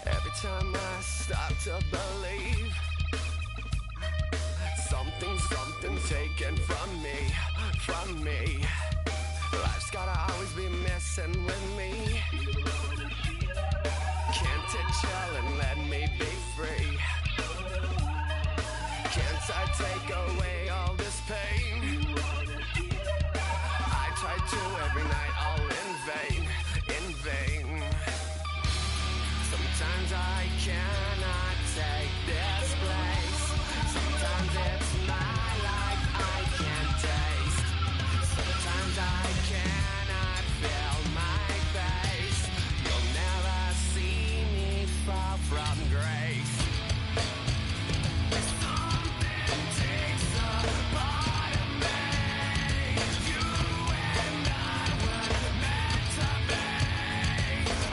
Every time I start to believe, something taken from me. to chill and let me be free. Can't I take away all this pain? I try to every night, all in vain, in vain. Sometimes I cannot take this place. Sometimes it's my life I can't taste. Sometimes I cannot feel my face. You'll never see me fall from grace. Something takes a part of me. You and I were meant to be.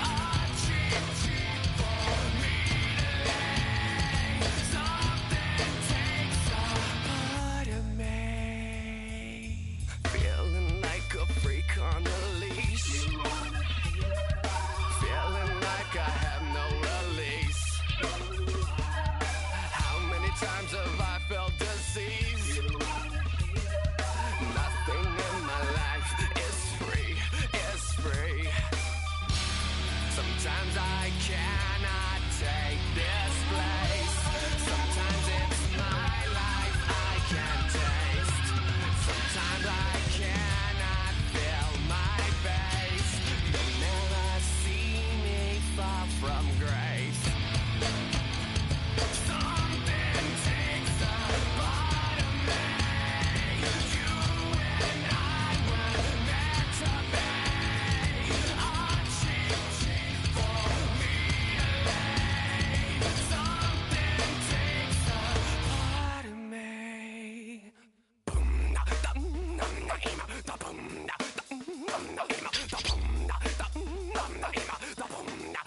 A cheap for me to lay. Something takes a part of me. Feeling like a freak on a leash. Feeling like I have no release. How many times have I felt disease? Nothing in my life is free, is free. Sometimes I cannot take this place. Sometimes it's my life I can't taste. Sometimes I cannot feel my face. You'll never see me far from grace. Something takes a part of me. You and I were meant to be. A cheap for me to lay. Something takes a part of me. Boom, da, da, da, da, da, boom, da, da, da, da, da, boom, da, da, da, da, boom, da, da, da, da, boom, da.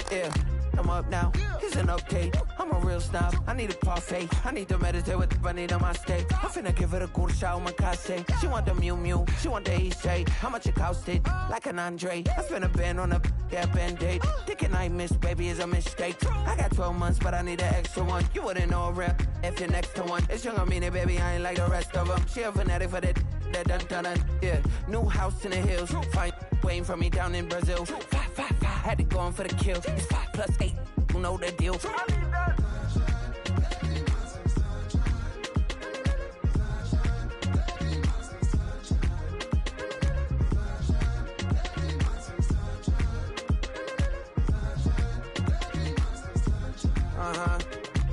Yeah, I'm up now. Here's an update. I'm a real snob. I need a parfait. I need to meditate with the bunny on my steak. I'm finna give her a good shot on my case. She want the Mew Mew. She want the Eastside. How much it costed? Like an Andre. I spent a band on a band-aid. Thinking I missed, baby, is a mistake. I got 12 months, but I need an extra one. You wouldn't know a rep if you're next to one. It's young, I mean it, baby, I ain't like the rest of them. She a fanatic for that dun. Yeah, new house in the hills. Fine, waiting for me down in Brazil. 5, had to go on for the kill. It's 5 + 8, you know the deal.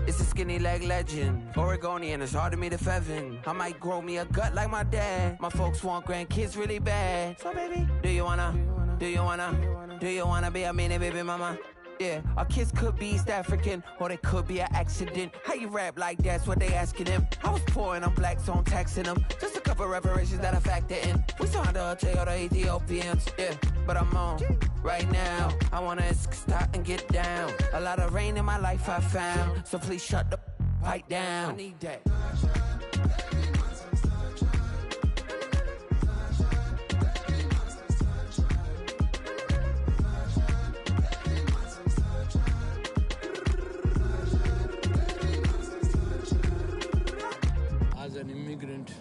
It's a skinny leg legend, Oregonian, it's hard to meet a Fevin. I might grow me a gut like my dad. My folks want grandkids really bad. So baby, do you wanna be a mini baby mama? Yeah, our kids could be East African, or they could be an accident. How you rap like that's what they asking him. I was poor and I'm black, so I'm taxing them. Just a couple reparations that I factor in. We saw the Toyota Ethiopians, yeah, but I'm on right now. I wanna stop and get down. A lot of rain in my life I found, so please shut the pipe down. I need that. As an immigrant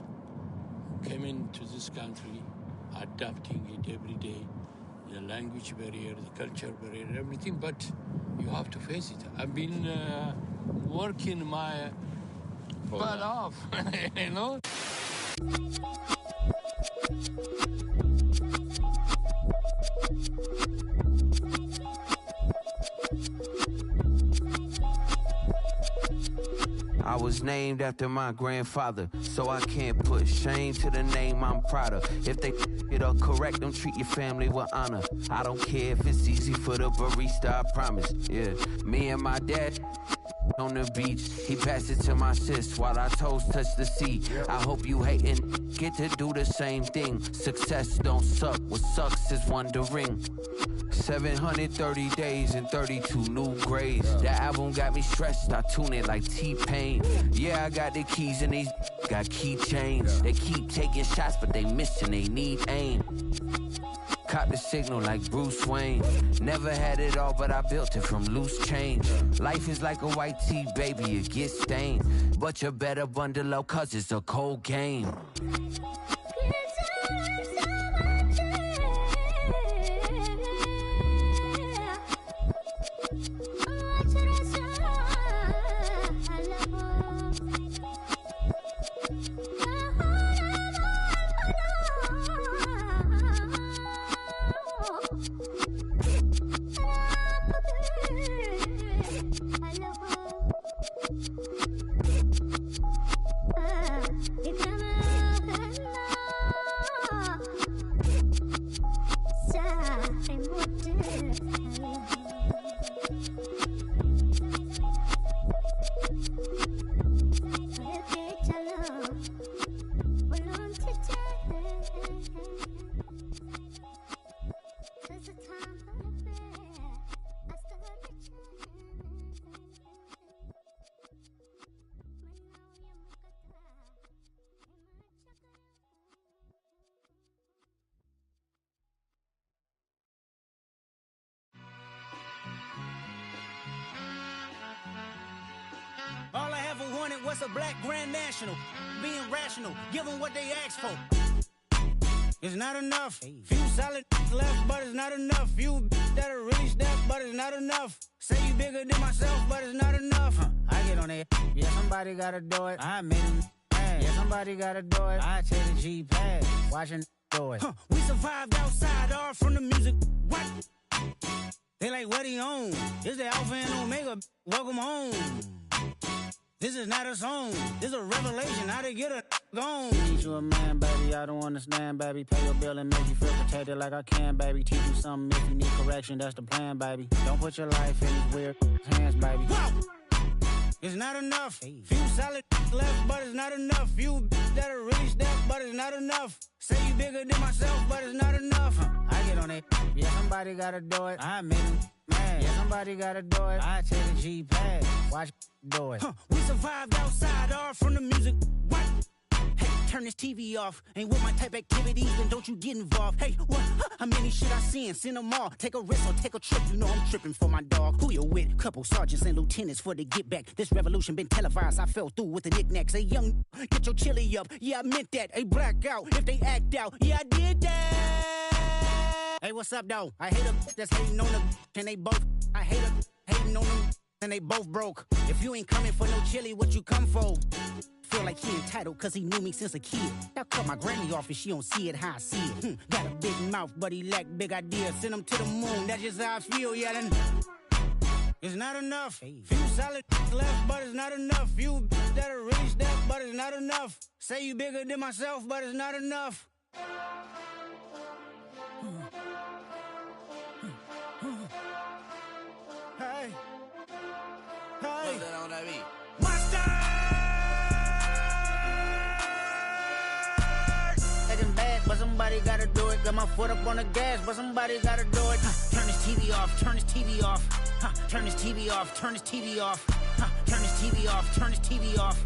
who came into this country, adapting it every day, the language barrier, the culture barrier, everything, but you have to face it. I've been working my butt off, you know? I was named after my grandfather, so I can't put shame to the name I'm proud of. If they it up correct, don't treat your family with honor. I don't care if it's easy for the barista, I promise. Yeah, me and my dad on the beach, he passed it to my sis while our toes touch the sea. I hope you hatin' get to do the same thing. Success don't suck, what sucks is wondering. 730 days and 32 new grades. The album got me stressed, I tune it like T-Pain. Yeah, I got the keys and these got keychains. They keep taking shots, but they missing, they need aim. Cop the signal like Bruce Wayne. Never had it all, but I built it from loose change. Life is like a white tee, baby, it gets stained. But you better bundle up, cause it's a cold game. All I ever wanted was a black grand national. Being rational, give them what they asked for. It's not enough. Few solid left, but it's not enough. Few that'll really step, but it's not enough. Say you bigger than myself, but it's not enough. I get on it. Yeah, somebody gotta do it. I made him mad. Yeah, somebody gotta do it. I take the G-pad. Watching do it. We survived outside, all from the music. What? They like, what he on? This the Alpha and Omega. Welcome home. This is not a song. This is a revelation. How to get a gone. Teach you a man, baby. I don't understand, baby. Pay your bill and make you feel protected like I can, baby. Teach you something if you need correction. That's the plan, baby. Don't put your life in these weird hands, baby. Whoa! It's not enough. Few solid left, but it's not enough. Few that'll really step, but it's not enough. Say you bigger than myself, but it's not enough. I get on it. Yeah, somebody gotta do it. I made him mad. Yeah, somebody gotta do it. I take the G-pad. Watch do it. We survived outside, all from the music. What? Hey, turn this TV off. Ain't with my type activities, then don't you get involved. Hey, what? How many shit I seen? Send them all. Take a risk or take a trip. You know I'm tripping for my dog. Who you with? Couple sergeants and lieutenants for the get back. This revolution been televised. I fell through with the knickknacks. Hey, young, get your chili up. Yeah, I meant that. Hey, black out if they act out. Yeah, I did that. Hey, what's up, though? I hate them that's hating on the and they both. I hate them hating on them and they both broke. If you ain't coming for no chili, what you come for? Feel like he entitled cause he knew me since a kid. I cut my granny off and she don't see it how I see it. Got a big mouth, but he lack big ideas. Send him to the moon, that's just how I feel, yeah. Then it's not enough. Few solid left, but it's not enough. Few that'll really step, but it's not enough. Say you bigger than myself, but it's not enough. somebody gotta do it. Got my foot up on the gas, but somebody gotta do it. Turn this TV off, turn this TV off. Turn this TV off, turn this TV off. Turn this TV off, turn this TV off.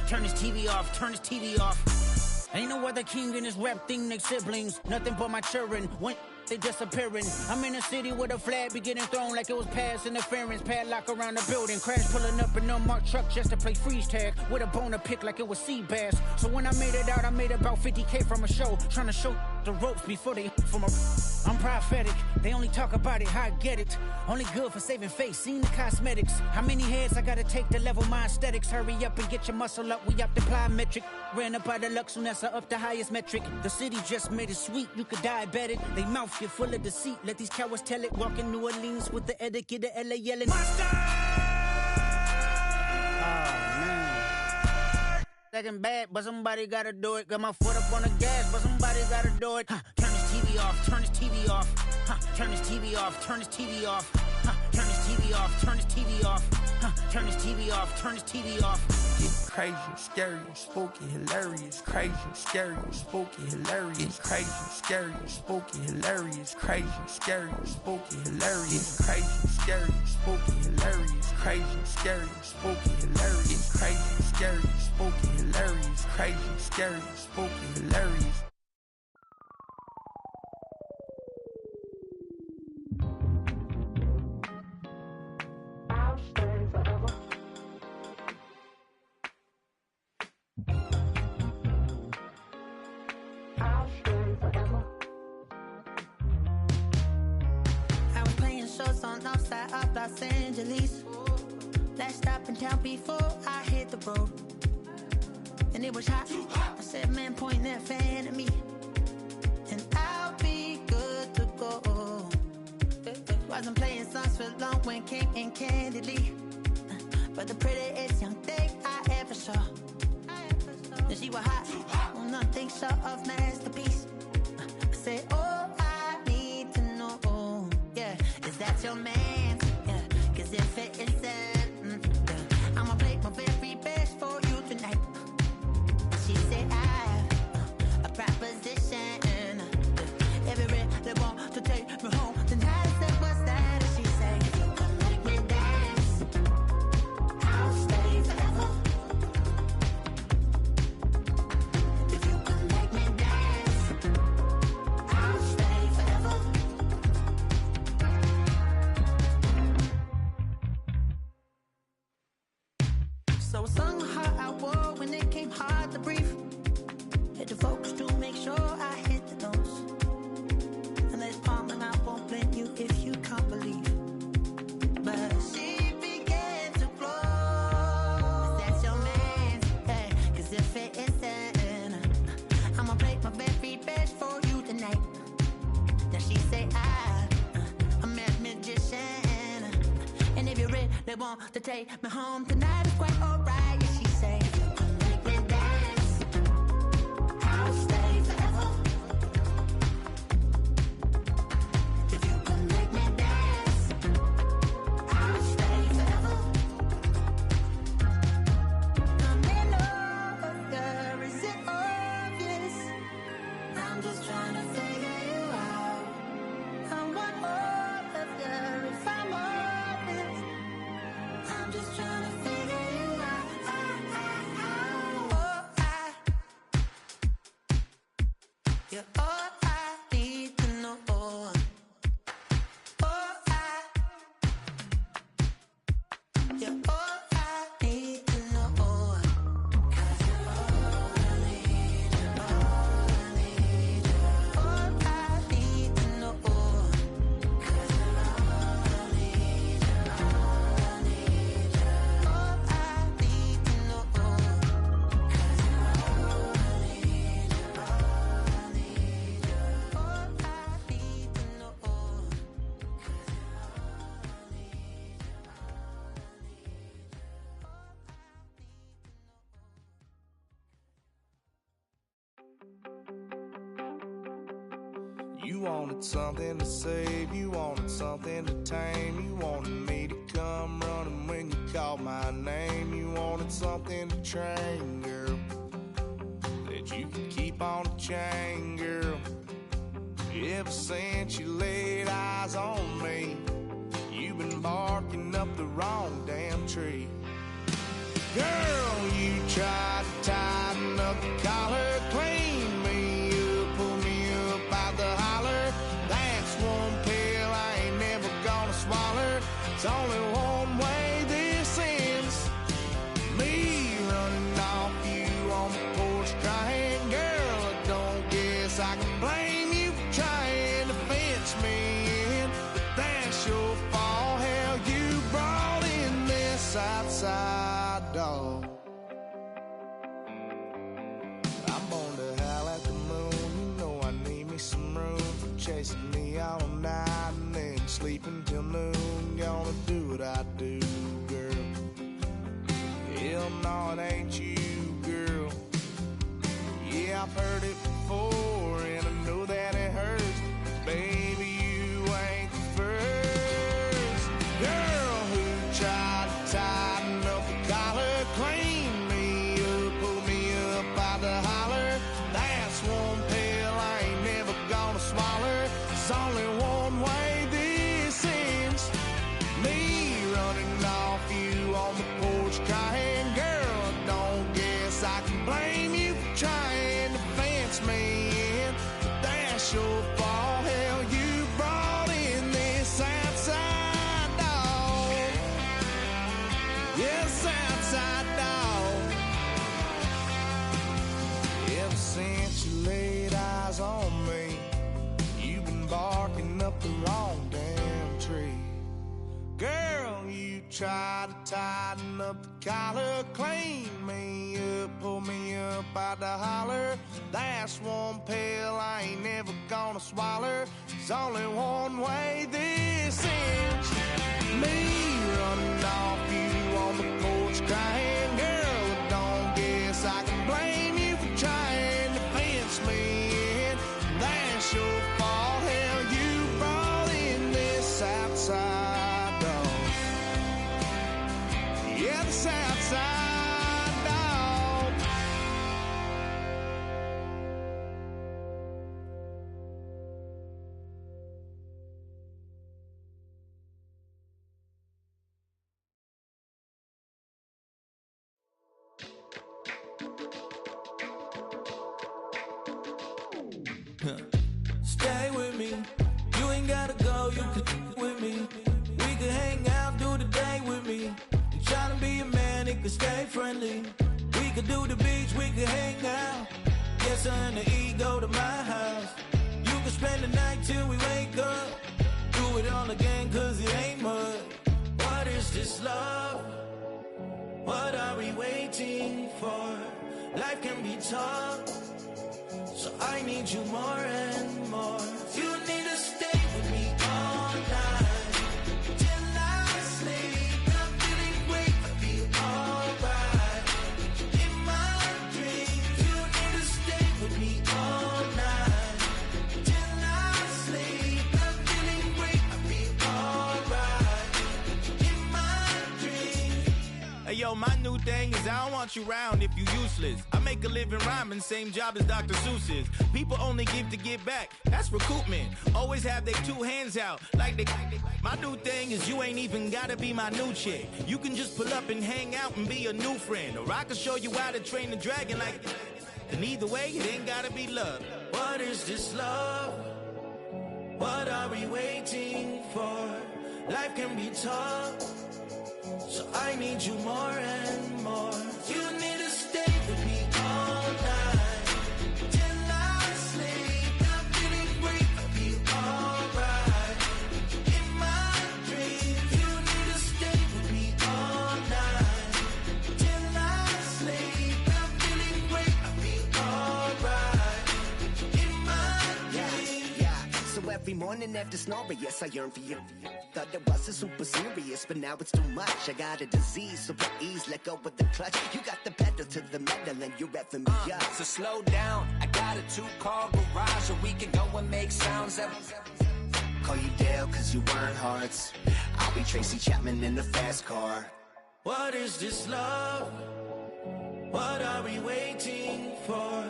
Turn this TV off, turn this TV off. Ain't no other king in this rap thing, they siblings. Nothing but my children. When they disappearing. I'm in a city where the flag be getting thrown like it was past interference. Padlock around the building. Crash pulling up an unmarked truck just to play freeze tag. With a bone to pick like it was sea bass. So when I made it out, I made about 50K from a show. Trying to show the ropes before they from a... I'm prophetic. They only talk about it, how I get it. Only good for saving face, seen the cosmetics. How many heads I gotta take to level my aesthetics? Hurry up and get your muscle up, we up the plyometric. Ran up out of luck, soon as I up the highest metric. The city just made it sweet, you could diabetic. They mouth get full of deceit, let these cowards tell it. Walk in New Orleans with the etiquette of LA yelling. Second bad, but somebody gotta do it. Got my foot up on the gas, but somebody gotta do it. Turn this TV off, turn this TV off. Turn this TV off, turn this TV off. Turn this TV off, turn this TV off. Turn this TV off, turn this TV off. It's crazy, scary, spooky, hilarious. Crazy, scary, spooky, hilarious. Crazy, scary, spooky, hilarious. Crazy, scary, spooky, hilarious. Crazy, scary, spooky, hilarious. Crazy, scary, spooky, hilarious. Crazy, scary, spooky, hilarious. Crazy, scary, spooky, hilarious. I'll stay forever. I'll stay forever. I was playing shows on outside of Los Angeles. Last stop in town before I hit the road. And it was hot. I said, man, point that fan at me. And I'll be good to go. Wasn't playing songs for long when came in candidly. But the prettiest young thing I ever saw. And she was hot. Well, nothing short of masterpiece. I said, oh, I need to know. Yeah, is that your man? Yeah, cause if it isn't, I'ma play my very best for you tonight. She said, I have a proposition. Every they want to take me home tonight. I said, what's that? And she said, if you can make me dance, I'll stay forever. If you can make me dance, I'll stay forever. So I sung the heart I wore when it came hard to breathe. Hit the focus to make sure I hit the notes. And there's palm and I won't blame you if you can't believe. But she began to flow. That's your man, hey, cause if it isn't, I'ma play my very best for you tonight. Then she say I'm a magician. And if you really want to take me home tonight, it's quite alright. Yeah, she say, you can make me dance, I'll stay forever. If you can make me dance, I'll stay forever. I'm in love with her, is it obvious? I'm just trying to figure you out. I want all of you if I'm honest. I'm just trying to figure you out. You're all I need to know. You're all I need to know. 'Cause you're all I need, you're all I need, you're all I need to know. 'Cause you're all I need, you're all I need, you're all I need to know. 'Cause you're all I need, you're all I need, you're all I need to know. 'Cause you're all I need, you're all I need, you're all I need, you're all I need to know. You wanted something to save, you wanted something to tame. You wanted me to come running when you called my name. You wanted something to train, girl, that you could keep on the chain, girl. Ever since you laid eyes on me, you've been barking up the wrong damn tree. Girl, you tried to tighten up the collar, clean me up, pull me up out the holler. That's one pill I ain't never gonna swallow. It's only one way this ends. Me running off you on the porch crying. Girl, I don't guess I can blame you for trying to fence me in. But that's your fault. Hell, you brought in this outside dog. I'm born to howl at the moon. You know I need me some room for chasing me all night and then sleeping till noon. Gonna do what I do, girl. Hell no, it ain't you, girl. Yeah, I've heard it before, and I know that it hurts. Baby, you ain't the first girl who tried to tighten up the collar, clean me up, pull me up out the holler. That's one pill I ain't never gonna swallow. There's only one way this ends. Me running off you on the porch crying. Girl, I don't guess I can blame you for trying to fence me in. But that's your fault. Hell, you brought in this outside dog. Yes, outside dog. Ever since you laid eyes on me, you've been barking up the wrong damn tree. Girl, you tried to tighten up the collar, clean me up, pull me up out the holler. That's one pill I ain't never gonna swallow. There's only one way this ends. Me running off you on the porch crying. Girl, I don't guess I can blame you for trying to fence me in. That's your fault. Hell, you brought in this outside dog. Yeah, this outside dog. Stay with me. You ain't gotta go, you can with me. We can hang out, do the day with me. You tryna be a man, it can stay friendly. We could do the beach, we can hang out. Get something to eat, go to my house. You can spend the night till we wake up. Do it all again, cause it ain't mud. What is this love? What are we waiting for? Life can be tough, so I need you more and more. You need to stay with me all night till I sleep. I'm feeling great, I feel alright. In my dreams, you need to stay with me all night till I sleep. I'm feeling great, I feel alright. In my dreams. Hey yo, my new thing is I don't want you around if you useless. I make a living rhyming, same job as Dr. Seuss's. People only give to get back, that's recoupment. Always have their two hands out, like they. My new thing is you ain't even gotta be my new chick. You can just pull up and hang out and be a new friend. Or I can show you how to train the dragon like. And either way, it ain't gotta be love. What is this love? What are we waiting for? Life can be tough, so I need you more and more. You need to stay with me all night till I sleep. I'm feeling great, I feel alright. In my dreams, you need to stay with me all night till I sleep. I'm feeling great, I feel alright. In my dreams. Yeah. So every morning after snoring, yes, I yearn for you. Thought it wasn't super serious, but now it's too much. I got a disease, so please let go with the clutch. You got the pedal to the metal and you're reffing me up. So slow down, I got a 2-car garage, so we can go and make sounds that. Call you Dale, cause you weren't hearts. I'll be Tracy Chapman in the fast car. What is this love? What are we waiting for?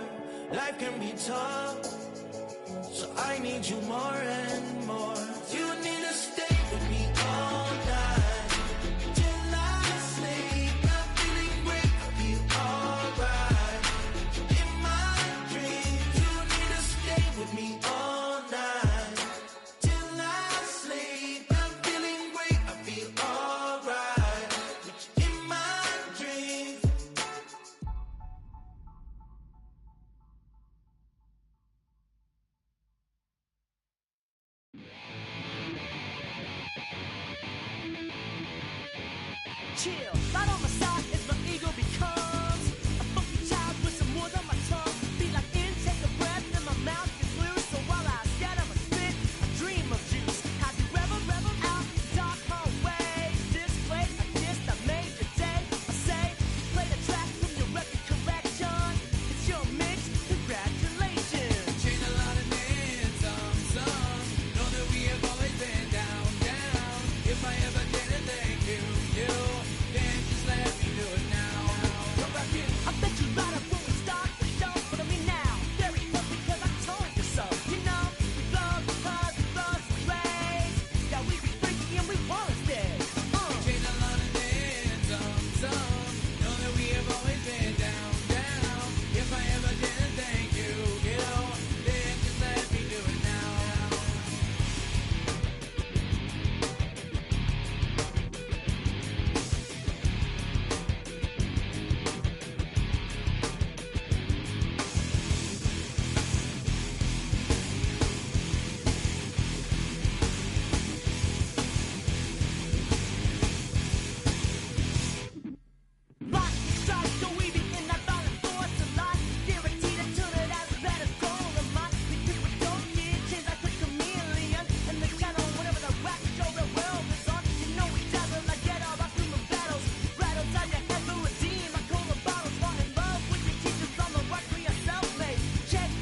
Life can be tough, so I need want you more and more. You need to stay with me all night till I sleep. I'm feeling great, I feel alright. In my dreams, you need to stay with me all night till I sleep. I'm feeling great, I feel alright. In my dreams. Chill, right on my side as my ego becomes a funky child with some words on my tongue. Be like intake a breath and my mouth gets loose. So while I scatter my spit, I dream of juice. Have you ever out dark hallways? This place I kissed, I made the day. I say, you play the track from your record collection. It's your mix, congratulations. Changed a lot of names, some. Know that we have always been down. If I ever did a thank you, then just let me do it now. Come back in. I bet you light up when we start the show. But I mean now, very close because I told you so. You know, we love the cars, we love the plays. Yeah, we be freaky and we wanna stay. Changed a lot of names, some. Know that we have always been down. If I ever did a thank you, then just let me do it now. Lock, strike, so we be in that violent force a lot. Guaranteed to turn it as a better goal of mine. Because we don't get changed like a chameleon. And the channel, whatever the rap show the world is on. You know we dazzle like get all our human battles. Right outside your head to redeem. I call the bottles, fall in love with your teachers on the right for yourself, mate. Check,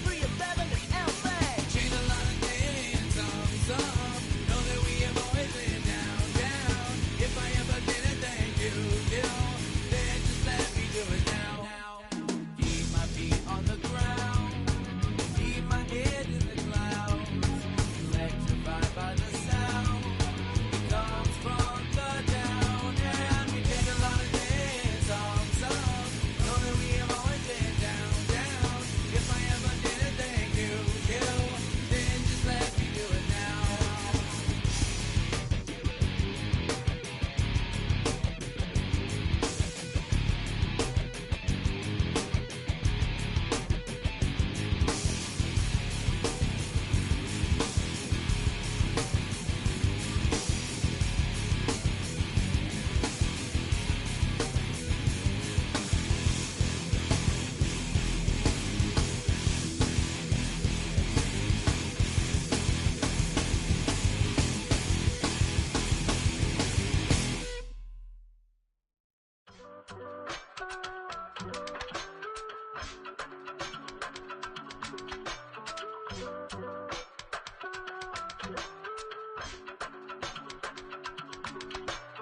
311 is LA. Changed a lot of names, some. Know that we have always been down. If I ever did a thank you, then just let me do it now. Keep my feet on the ground, keep my head in the clouds. Electrified by the sound, it comes from the down. And we take a lot of names, some. Know that we have always been down. If I ever did a thank you, then just let me do it now.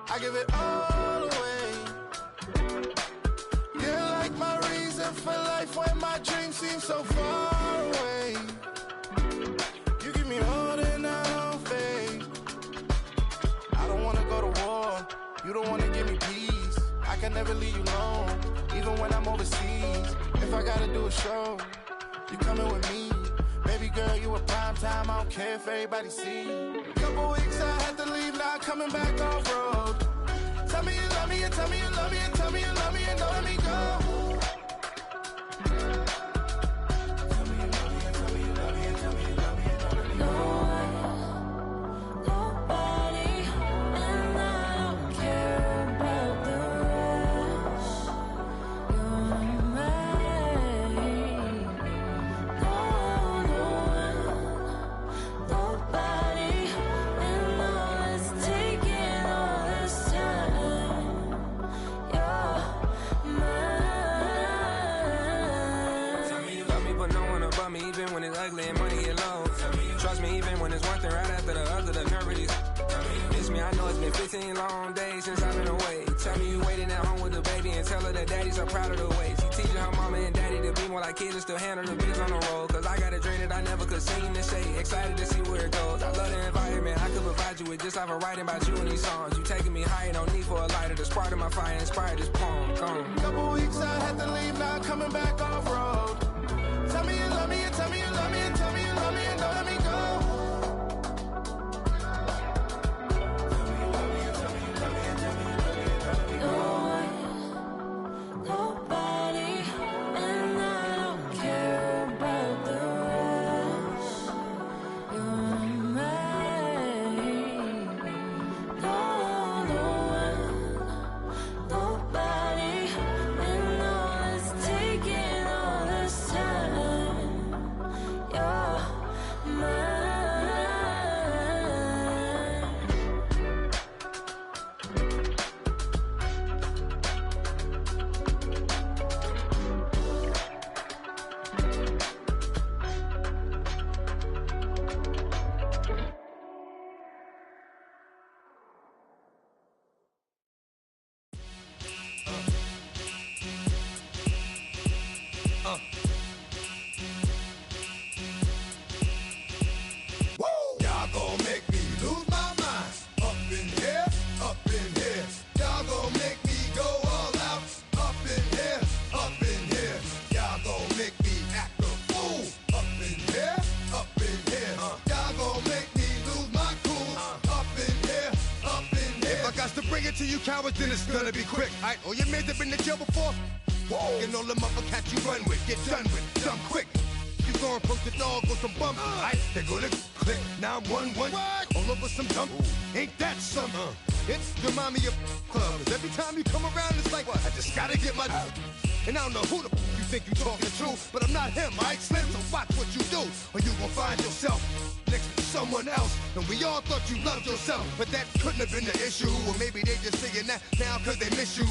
I give it all away. You're like my reason for life when my dreams seem so far away. You give me more than I don't fade. I don't wanna go to war. You don't wanna give me peace. I can never leave you alone, even when I'm overseas. If I gotta do a show, you coming with me. Baby girl, you a prime time. I don't care if everybody see. Couple weeks I had to leave, now coming back off road. Tell me you love me, and tell me you love me, and tell me you love me, and don't let me go. Tell me you love me, and tell me you love me, and tell me you love me, and don't let me go. Nobody, and I don't care about the rest. You're mine. Nobody, and all is taking all this time. You're mine. Tell me you love me, but no one above me, even when it's ugly and money get low. Trust me, even when it's one thing right after the other, the nerve of these. Miss me, I know it's been 15 long days since I've been away. Tell me you waiting at home with the baby and tell her that daddy's so proud of the way. She teaching her mama and daddy to be more like kids and still handle the biz on the road. Cause I got a dream that I never could sing and say. excited to see where it goes. I love the environment, I could provide you with just off of writing about you in these songs. You taking me higher, no need for a lighter. The spark of my fire inspired this poem. Gone. Couple weeks I had to leave, now coming back off road. Tell me you love me, and tell me you love me, and tell me you love me, and don't let me go. Nobody, and I don't care about the rest. You're mine. No one, nobody, and all is taking all this time. You're mine. Y'all gon' make me lose my mind. Up in here, up in here. Y'all gon' make me go all out. Up in here, up in here. Y'all gon' make me act a fool. Up in here, up in here. Y'all gon' make me lose my cool. Up in here, up in here. If I got to bring it to you cowards, then it's gonna be quick. Alright, all your men have been to jail before. And all the motherfuckers you run with, get done with, done quick. You gon' approach the dog with some bumps. Aight, they gonna click 911. All over some dump. Ain't that something? It's the mommy of clubs. Every time you come around, it's like, I just gotta get my. And I don't know who the you think you talking to, but I'm not him, aight, Slim? So watch what you do, or you gon' find yourself next to someone else. And we all thought you loved yourself, but that couldn't have been the issue. Or maybe they just saying that now cause they miss you.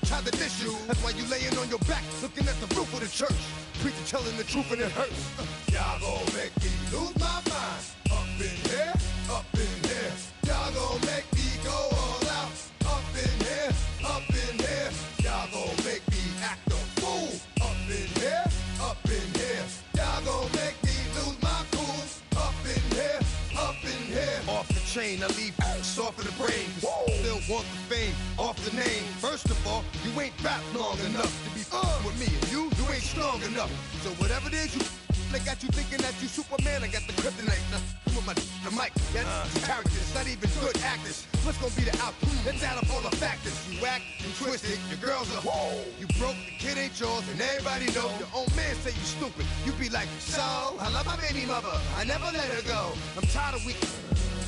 Try to diss you. That's why you laying on your back, looking at the roof of the church. Preacher telling the truth and it hurts. Y'all gon' make me lose my mind. Up in here, up in here. Y'all gon' make me go all out. Up in here, up in here. Y'all gon' make me act a fool. Up in here, up in here. Y'all gon' make me lose my cool. Up in here, up in here. Off the chain, I leave soft in the brain. Still want the fame, off the name. First of all, you ain't rap long enough to be with me. And you ain't strong enough. So whatever it is you they got you thinking that you Superman, I got the kryptonite. With my the mic, that's characters, not even good actors. What's gonna be the outcome? Let's add up all the factors. You whack, you twisted, your girls are you broke, the kid ain't yours, and everybody know. Your own man say you stupid. You be like, so, I love my baby mother, I never let her go. I'm tired of weak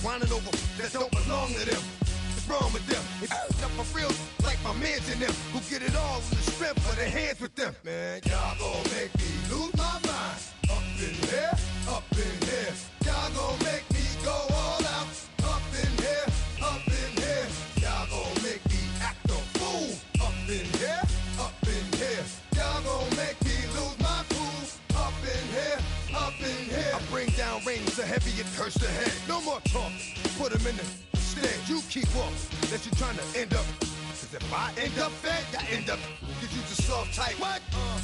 whining over that don't belong to them. What's wrong with them? If you up for real, like my mans in them, who get it all in the strength of their hands with them. Man, y'all gon' make me lose my mind. Up in here, up in here. Y'all gon' make me go all out. Up in here, up in here. Y'all gon' make me act a fool. Up in here, up in here. Y'all gon' make me lose my cool. Up in here, up in here. I bring down rain so heavy it hurts the head. No more talk, put them in the stand. You keep up, that you trying to end up. Cause if I end up fed, I end up. Cause you just soft type. What?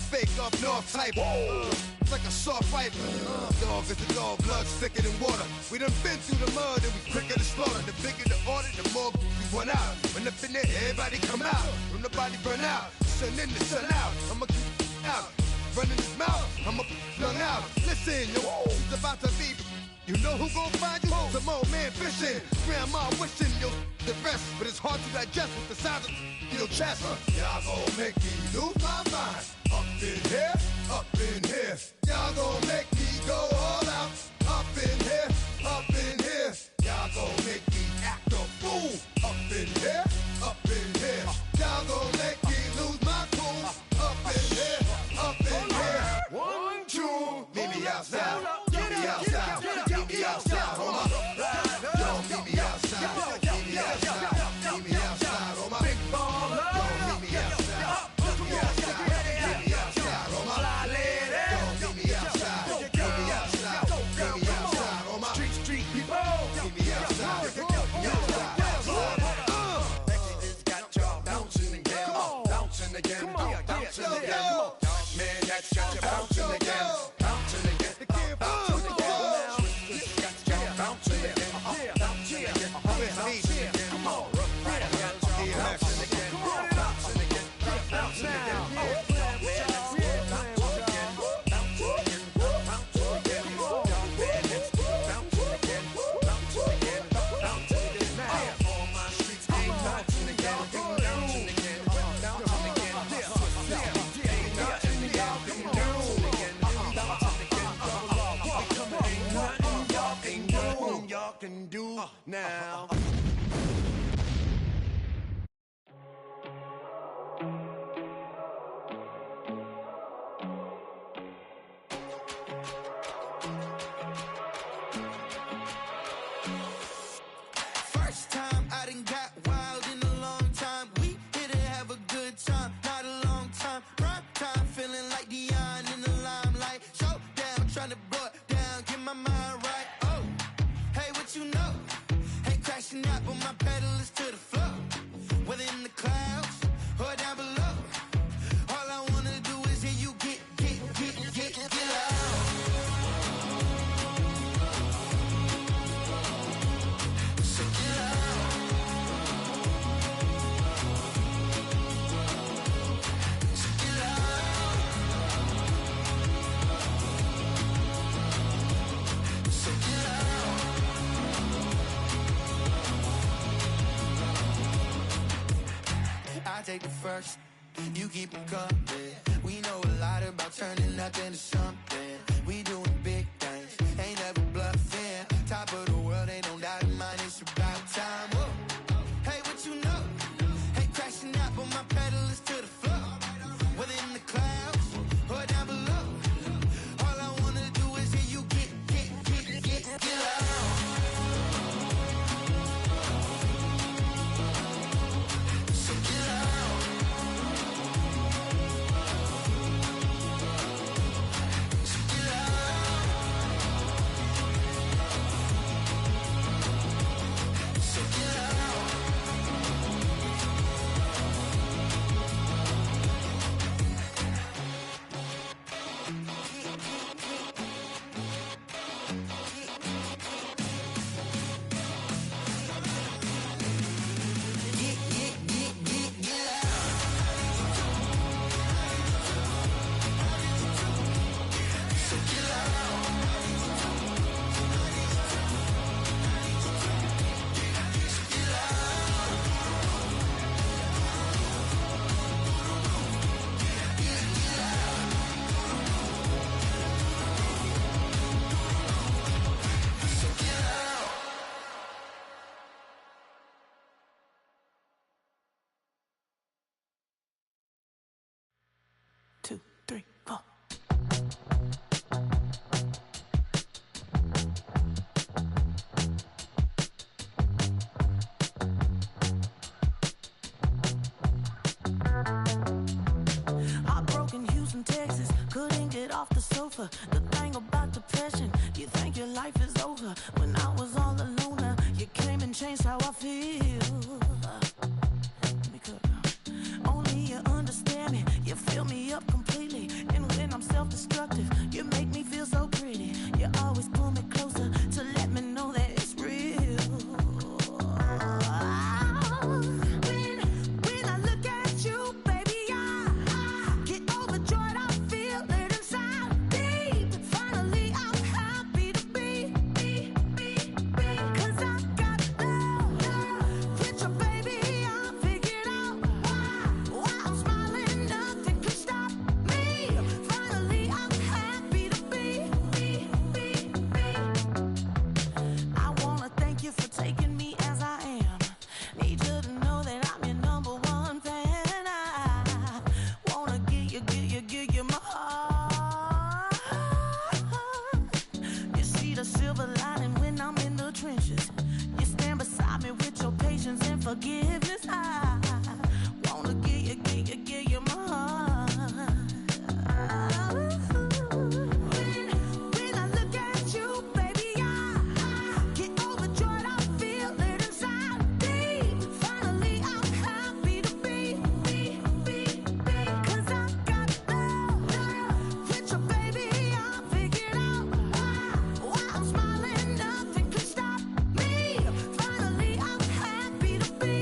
Fake up north type. It's like a soft fight. Dog is a dog, blood thicker than water. We done been through the mud and we quicker to slaughter. The bigger the order, the more we run out. When up in there, everybody come out. When the body burn out, sun in the sun out. I'ma keep out. Running his mouth, I'ma flung out. Listen, yo, it's about to be. You know who gon' find you? Some old man fishing. Grandma wishing you'll the rest. But it's hard to digest with the sound of your chest. Y'all gon' make me lose my mind. Up in here, up in here. Y'all gon' make me go all out. Up in here, up in here. Y'all gon' make me act a fool. Up in here, up in here. Y'all gon' make me lose my cool. Up in here, up in here. 1, 2, meet me outside. Meet me outside. Meet me outside, hold up. Yo, meet me outside. Meet me outside. Meet me outside, hold up. Big baller. Yo, meet me outside. Meet me outside. Meet me outside, hold up. Yo, meet me outside. Meet me outside. Meet me outside, hold up. Street people. Meet me outside. Meet me outside. It's got y'all bouncing again. Bouncing again. Bouncing again. Man, that's got you bouncing again. Bouncing again. Bouncing again. can do now. First time I done got wild in a long time. We here to have a good time, not a long time. Prime time, feeling like Dion in the limelight. Showdown, trying to blow it down, get my mind right. Oh, hey, what you know? Ain't crashing out, but my pedal is to the floor. Whether in the clouds or down below, all I wanna do is hear you get loud. So get loud. So get loud. So get loud. I take the first, you keep them coming. We know a lot about turning nothing to something. We doing big things, ain't never bluffing. Top of the world, ain't no doubt in mine, it's about time. Whoa. Hey, what you know? Ain't crashing out, but my pedal is to the floor. Whether in the clouds or down below, all I wanna do is hear you get loud. So get loud. So get loud. So get loud. So get loud. So get loud. So get loud. Two, three, four. Heartbroken Houston, Texas, couldn't get off the sofa. The thing about depression, you think your life is over. When I was all alone, you came and changed how I feel. Let me cook. Only you understand me, you fill me up completely. And when I'm self-destructive, you make me feel so pretty. You always pull me closer to let me know that it's real. When I look at you, baby, I get overjoyed. I feel it inside me. Finally, I'm happy to be. 'Cause I got love with your baby. I figured out why I'm smiling. Nothing can stop me. Finally, I'm happy to be. I wanna thank you for taking me as I am. Need you to know that I'm your number one fan. I wanna give you my heart. You see the silver lining when I'm in the trenches. You stand beside me with your patience and forgiveness. I wanna give you my heart. When I look at you, baby, I get overjoyed. I feel it inside me. Finally, I'm happy to be. 'Cause I got love with your baby. I figured out why I'm smiling. Nothing can stop me. Finally, I'm happy to be.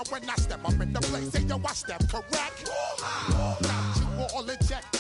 When I step up in the place, say yo, I step correct. Got you all in check.